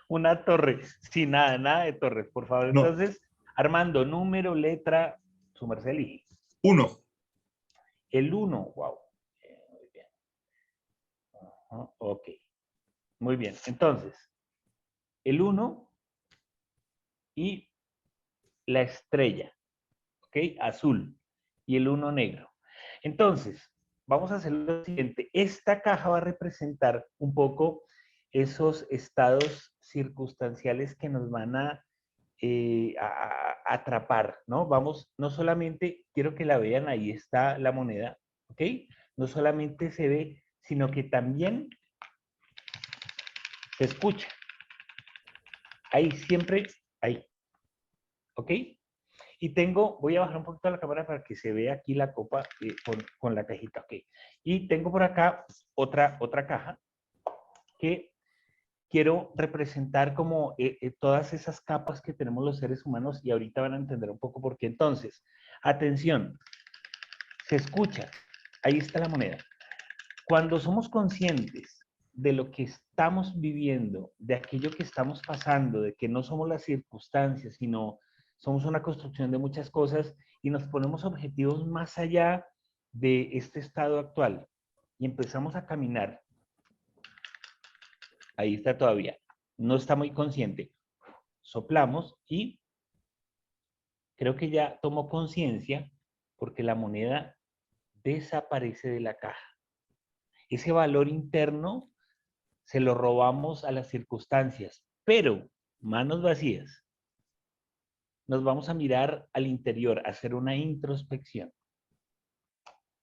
Una torre. Sí, nada de torres, por favor. No, Entonces, Armando, número, letra, su merced elige. 1. El 1, wow. Muy bien. Ok, muy bien. Entonces, el 1 y la estrella, ¿ok? Azul. Y el 1 negro. Entonces, vamos a hacer lo siguiente. Esta caja va a representar un poco esos estados circunstanciales que nos van a atrapar, ¿no? Vamos, no solamente, quiero que la vean, ahí está la moneda, ¿ok? No solamente se ve, sino que también se escucha. Ahí siempre, ahí, ¿ok? Y tengo, voy a bajar un poquito la cámara para que se vea aquí la copa con la cajita, ¿ok? Y tengo por acá otra caja que quiero representar como todas esas capas que tenemos los seres humanos y ahorita van a entender un poco por qué. Entonces, atención, se escucha, ahí está la moneda. Cuando somos conscientes de lo que estamos viviendo, de aquello que estamos pasando, de que no somos las circunstancias, sino somos una construcción de muchas cosas y nos ponemos objetivos más allá de este estado actual y empezamos a caminar. Ahí está todavía. No está muy consciente. Soplamos y creo que ya tomó conciencia porque la moneda desaparece de la caja. Ese valor interno se lo robamos a las circunstancias, pero manos vacías. Nos vamos a mirar al interior, a hacer una introspección.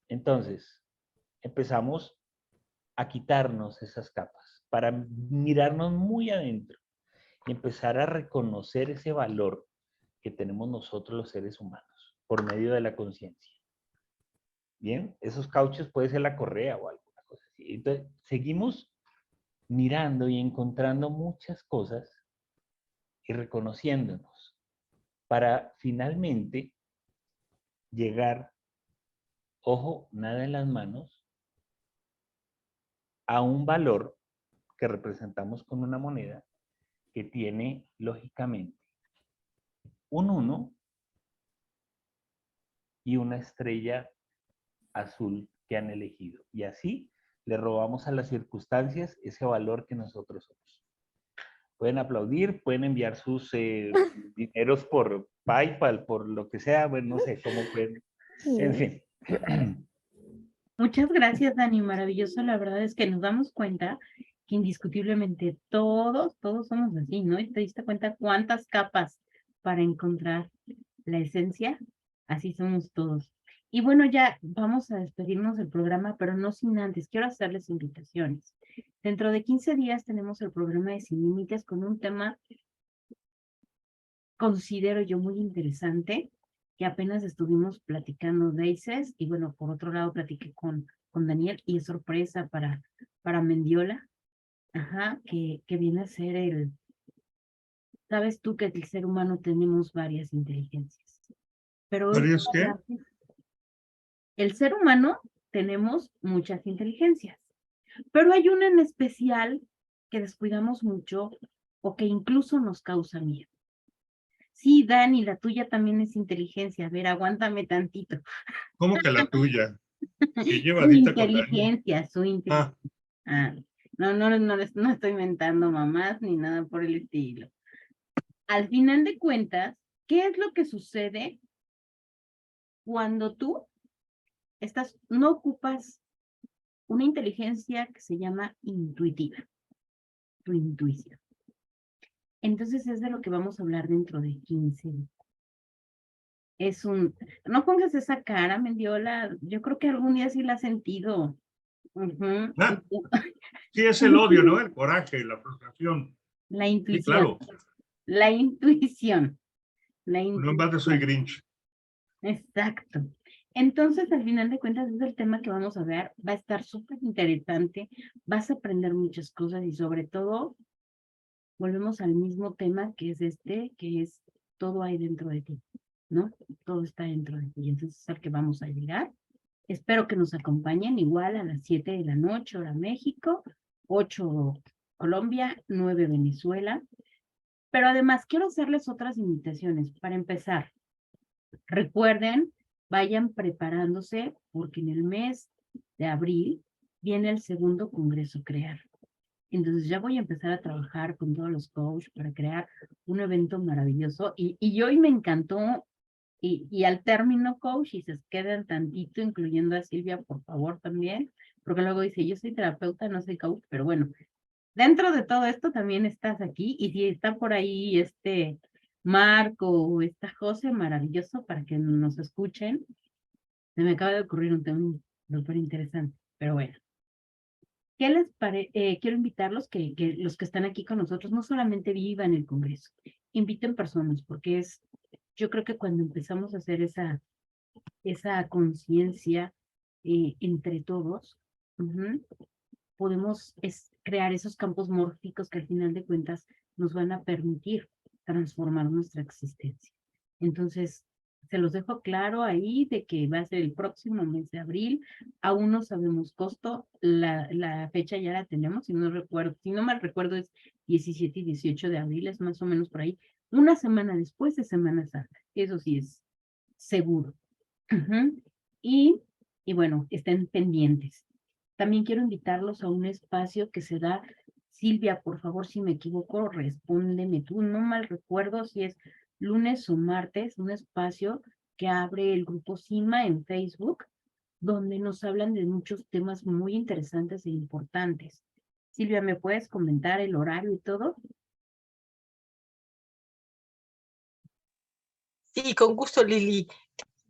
Entonces, empezamos a quitarnos esas capas, para mirarnos muy adentro y empezar a reconocer ese valor que tenemos nosotros los seres humanos por medio de la conciencia. Bien, esos cauchos puede ser la correa o alguna cosa así. Entonces, seguimos mirando y encontrando muchas cosas y reconociéndonos para finalmente llegar, ojo, nada en las manos, a un valor que representamos con una moneda que tiene, lógicamente, un 1 y una estrella azul que han elegido. Y así le robamos a las circunstancias ese valor que nosotros somos. Pueden aplaudir, pueden enviar sus dineros por PayPal, por lo que sea, bueno, no sé cómo pueden. En fin. Muchas gracias, Dani. Maravilloso. La verdad es que nos damos cuenta que indiscutiblemente todos somos así, ¿no? Y te diste cuenta cuántas capas para encontrar la esencia. Así somos todos. Y bueno, ya vamos a despedirnos del programa, pero no sin antes. Quiero hacerles invitaciones. Dentro de 15 días tenemos el programa de Sin Límites con un tema, considero yo, muy interesante, que apenas estuvimos platicando de ICES, y bueno, por otro lado platiqué con Daniel, y es sorpresa para Mendiola, ajá, que viene a ser el, sabes tú que el ser humano tenemos varias inteligencias, pero hoy ¿Varias qué? el ser humano tenemos muchas inteligencias, pero hay una en especial que descuidamos mucho o que incluso nos causa miedo. Sí, Dani, la tuya también es inteligencia. A ver, aguántame tantito. ¿Cómo que la tuya? ¿Qué Su llevadita con Dani? inteligencia, su inteligencia. Ah, No estoy inventando mamás ni nada por el estilo. Al final de cuentas, ¿qué es lo que sucede cuando tú no ocupas una inteligencia que se llama intuitiva, tu intuición? Entonces es de lo que vamos a hablar dentro de 15 días. No pongas esa cara, Mendiola, yo creo que algún día sí la has sentido. Ujú. ah, sí, es el odio, ¿no? El coraje, la frustración. La Sí, intuición, claro. la intuición, la No en balde soy intuición. Grinch. Exacto. Entonces, al final de cuentas, es el tema que vamos a ver. Va a estar súper interesante. Vas a aprender muchas cosas y sobre todo, volvemos al mismo tema que es que es todo hay dentro de ti, ¿no? Todo está dentro de ti. Entonces, es al que vamos a llegar. Espero que nos acompañen igual a las 7 de la noche, hora México, 8 Colombia, 9 Venezuela. Pero además quiero hacerles otras invitaciones. Para empezar, recuerden, vayan preparándose porque en el mes de abril viene el segundo Congreso Crear. Entonces ya voy a empezar a trabajar con todos los coaches para crear un evento maravilloso. Y hoy me encantó. Y al término, coach, y se quedan tantito, incluyendo a Silvia, por favor, también, porque luego dice, yo soy terapeuta, no soy coach, pero bueno, dentro de todo esto también estás aquí, y si está por ahí Marco o esta José, maravilloso, para que nos escuchen. Se me acaba de ocurrir un tema súper interesante, pero bueno. ¿Qué les parece? Quiero invitarlos que los que están aquí con nosotros no solamente vivan el Congreso, inviten personas, porque yo creo que cuando empezamos a hacer esa conciencia entre todos, podemos crear esos campos mórficos que al final de cuentas nos van a permitir transformar nuestra existencia. Entonces, se los dejo claro ahí de que va a ser el próximo mes de abril. Aún no sabemos costo, la fecha ya la tenemos, si no mal recuerdo es 17 y 18 de abril, es más o menos por ahí, una semana después de Semana Santa. Eso sí es seguro. Y bueno, estén pendientes. También quiero invitarlos a un espacio que se da, Silvia, por favor, si me equivoco, respóndeme tú. No mal recuerdo si es lunes o martes, un espacio que abre el grupo CIMA en Facebook, donde nos hablan de muchos temas muy interesantes e importantes. Silvia, ¿me puedes comentar el horario y todo? Sí, con gusto, Lili.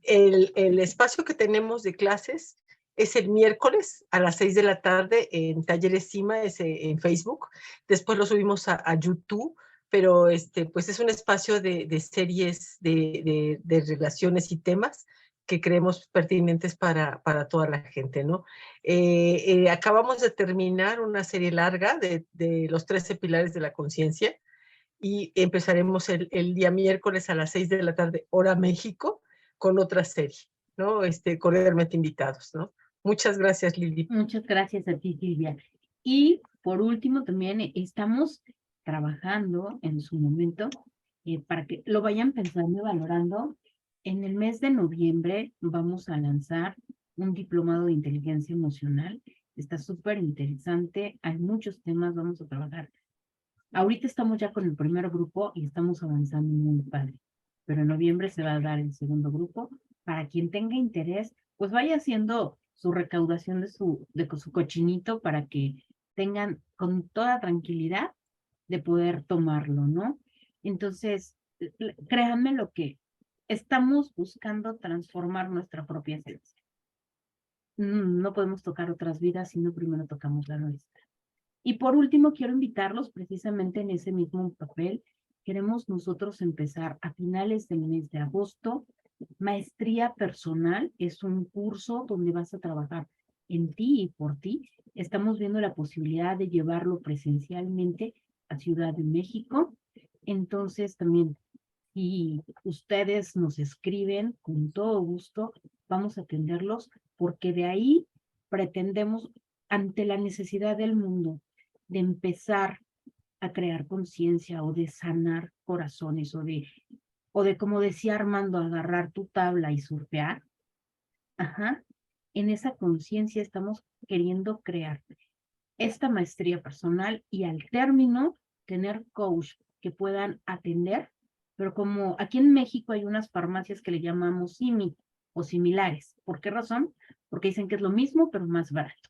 El espacio que tenemos de clases Es el miércoles a las 6 de la tarde en Talleres CIMA, en Facebook. Después lo subimos a YouTube, pero pues es un espacio de series de relaciones y temas que creemos pertinentes para toda la gente, ¿no? Acabamos de terminar una serie larga de los 13 pilares de la conciencia y empezaremos el día miércoles a las 6 de la tarde, hora México, con otra serie, ¿no? Cordialmente invitados, ¿no? Muchas gracias, Lili. Muchas gracias a ti, Silvia. Y por último, también estamos trabajando en su momento para que lo vayan pensando y valorando. En el mes de noviembre vamos a lanzar un diplomado de inteligencia emocional. Está súper interesante. Hay muchos temas, vamos a trabajar. Ahorita estamos ya con el primer grupo y estamos avanzando muy padre. Pero en noviembre se va a dar el segundo grupo. Para quien tenga interés, pues vaya haciendo su recaudación de su cochinito para que tengan con toda tranquilidad de poder tomarlo, ¿no? Entonces, créanme lo que estamos buscando transformar nuestra propia esencia. No podemos tocar otras vidas si no primero tocamos la nuestra. Y por último, quiero invitarlos precisamente en ese mismo papel. Queremos nosotros empezar a finales del mes de agosto. Maestría personal es un curso donde vas a trabajar en ti y por ti. Estamos viendo la posibilidad de llevarlo presencialmente a Ciudad de México. Entonces también, si ustedes nos escriben, con todo gusto, vamos a atenderlos, porque de ahí pretendemos, ante la necesidad del mundo, de empezar a crear conciencia o de sanar corazones o de, como decía Armando, agarrar tu tabla y surfear. Ajá. En esa conciencia estamos queriendo crear esta maestría personal y al término tener coach que puedan atender, pero como aquí en México hay unas farmacias que le llamamos SIMI o similares. ¿Por qué razón? Porque dicen que es lo mismo, pero más barato.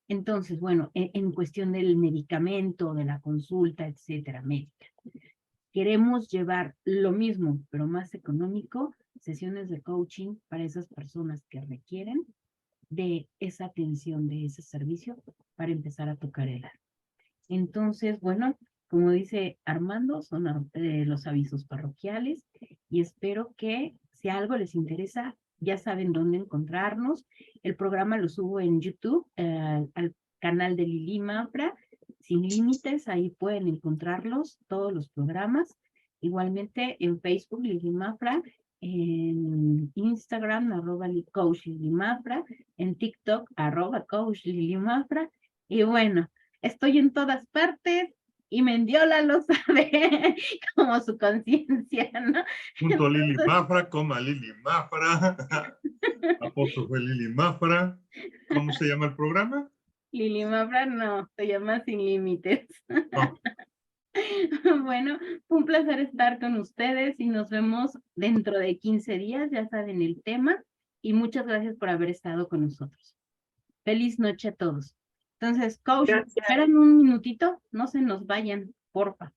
Entonces, bueno, en cuestión del medicamento, de la consulta, etcétera, médica. Queremos llevar lo mismo, pero más económico, sesiones de coaching para esas personas que requieren de esa atención, de ese servicio, para empezar a tocar el alma. Entonces, bueno, como dice Armando, son los avisos parroquiales y espero que si algo les interesa, ya saben dónde encontrarnos. El programa lo subo en YouTube, al canal de Lili Mafra, Sin Límites, ahí pueden encontrarlos, todos los programas. Igualmente en Facebook, Lili Mafra, en Instagram, @coach Lili Mafra, en TikTok, @coach Lili Mafra. Y bueno, estoy en todas partes y Mendiola lo sabe como su conciencia, ¿no? Junto a Lili Mafra, coma Lili Mafra, apóstrofe Lili Mafra. ¿Cómo se llama el programa? Lili Mafra no, se llama Sin Límites. No. Bueno, fue un placer estar con ustedes y nos vemos dentro de 15 días, ya saben el tema, y muchas gracias por haber estado con nosotros. Feliz noche a todos. Entonces, coach, esperan un minutito, no se nos vayan, porfa.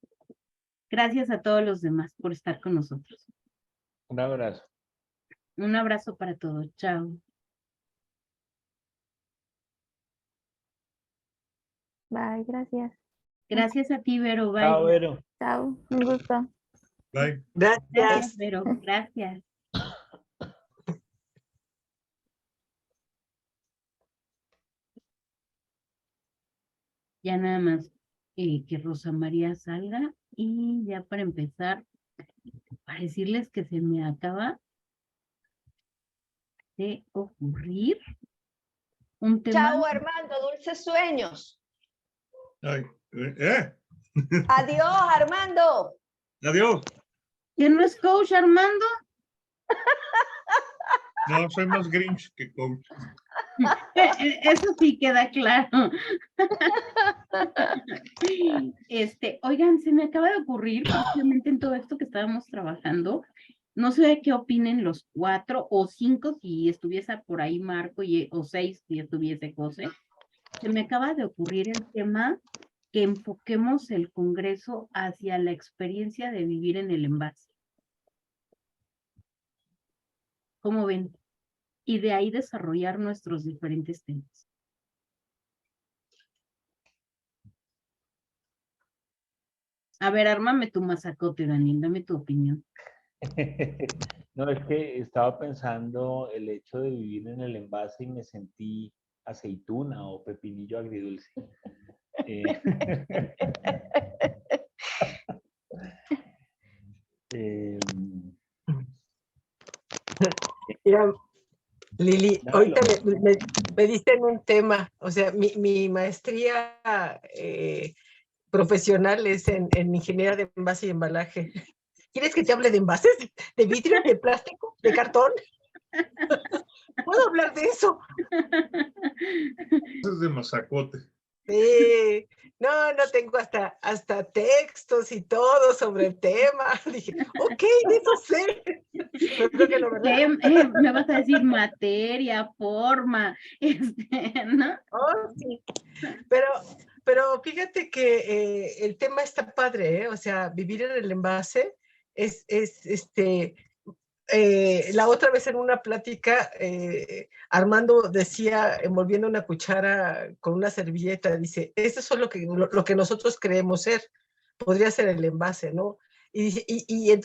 Gracias a todos los demás por estar con nosotros. Un abrazo. Un abrazo para todos. Chao. Bye, gracias. Gracias a ti, Vero. Bye. Chao, Vero. Chao, un gusto. Bye. Gracias, Gracias. Vero. Gracias. Ya nada más que Rosa María salga y ya para empezar, para decirles que se me acaba de ocurrir un tema. Chao, Armando, dulces sueños. Ay, Adiós, Armando. Adiós. ¿Quién no es coach, Armando? No, soy más Grinch que coach. Eso sí queda claro. Oigan, se me acaba de ocurrir, precisamente en todo esto que estábamos trabajando, no sé qué opinen los 4 o 5 si estuviese por ahí Marco o 6 si estuviese José. Se me acaba de ocurrir el tema que enfoquemos el Congreso hacia la experiencia de vivir en el envase. ¿Cómo ven? y de ahí desarrollar nuestros diferentes temas. A ver, ármame tu masacote, Daniel, dame tu opinión. No, es que estaba pensando el hecho de vivir en el envase y me sentí aceituna o pepinillo agridulce. Mira, Lili, Dámelo. ahorita me diste en un tema, o sea, mi maestría profesional es en ingeniería de envase y embalaje. ¿Quieres que te hable de envases? ¿De vidrio? ¿De plástico? ¿De cartón? ¿Puedo hablar de eso? Eso es de masacote. No tengo hasta textos y todo sobre el tema. Dije, ok, de eso sé. Pero creo que no, ¿verdad? Me vas a decir materia, forma, ¿no? Oh, sí. Pero fíjate que el tema está padre, ¿eh? O sea, vivir en el envase es la otra vez en una plática, Armando decía, envolviendo una cuchara con una servilleta, dice, eso es lo que nosotros creemos ser, podría ser el envase, ¿no? Y entonces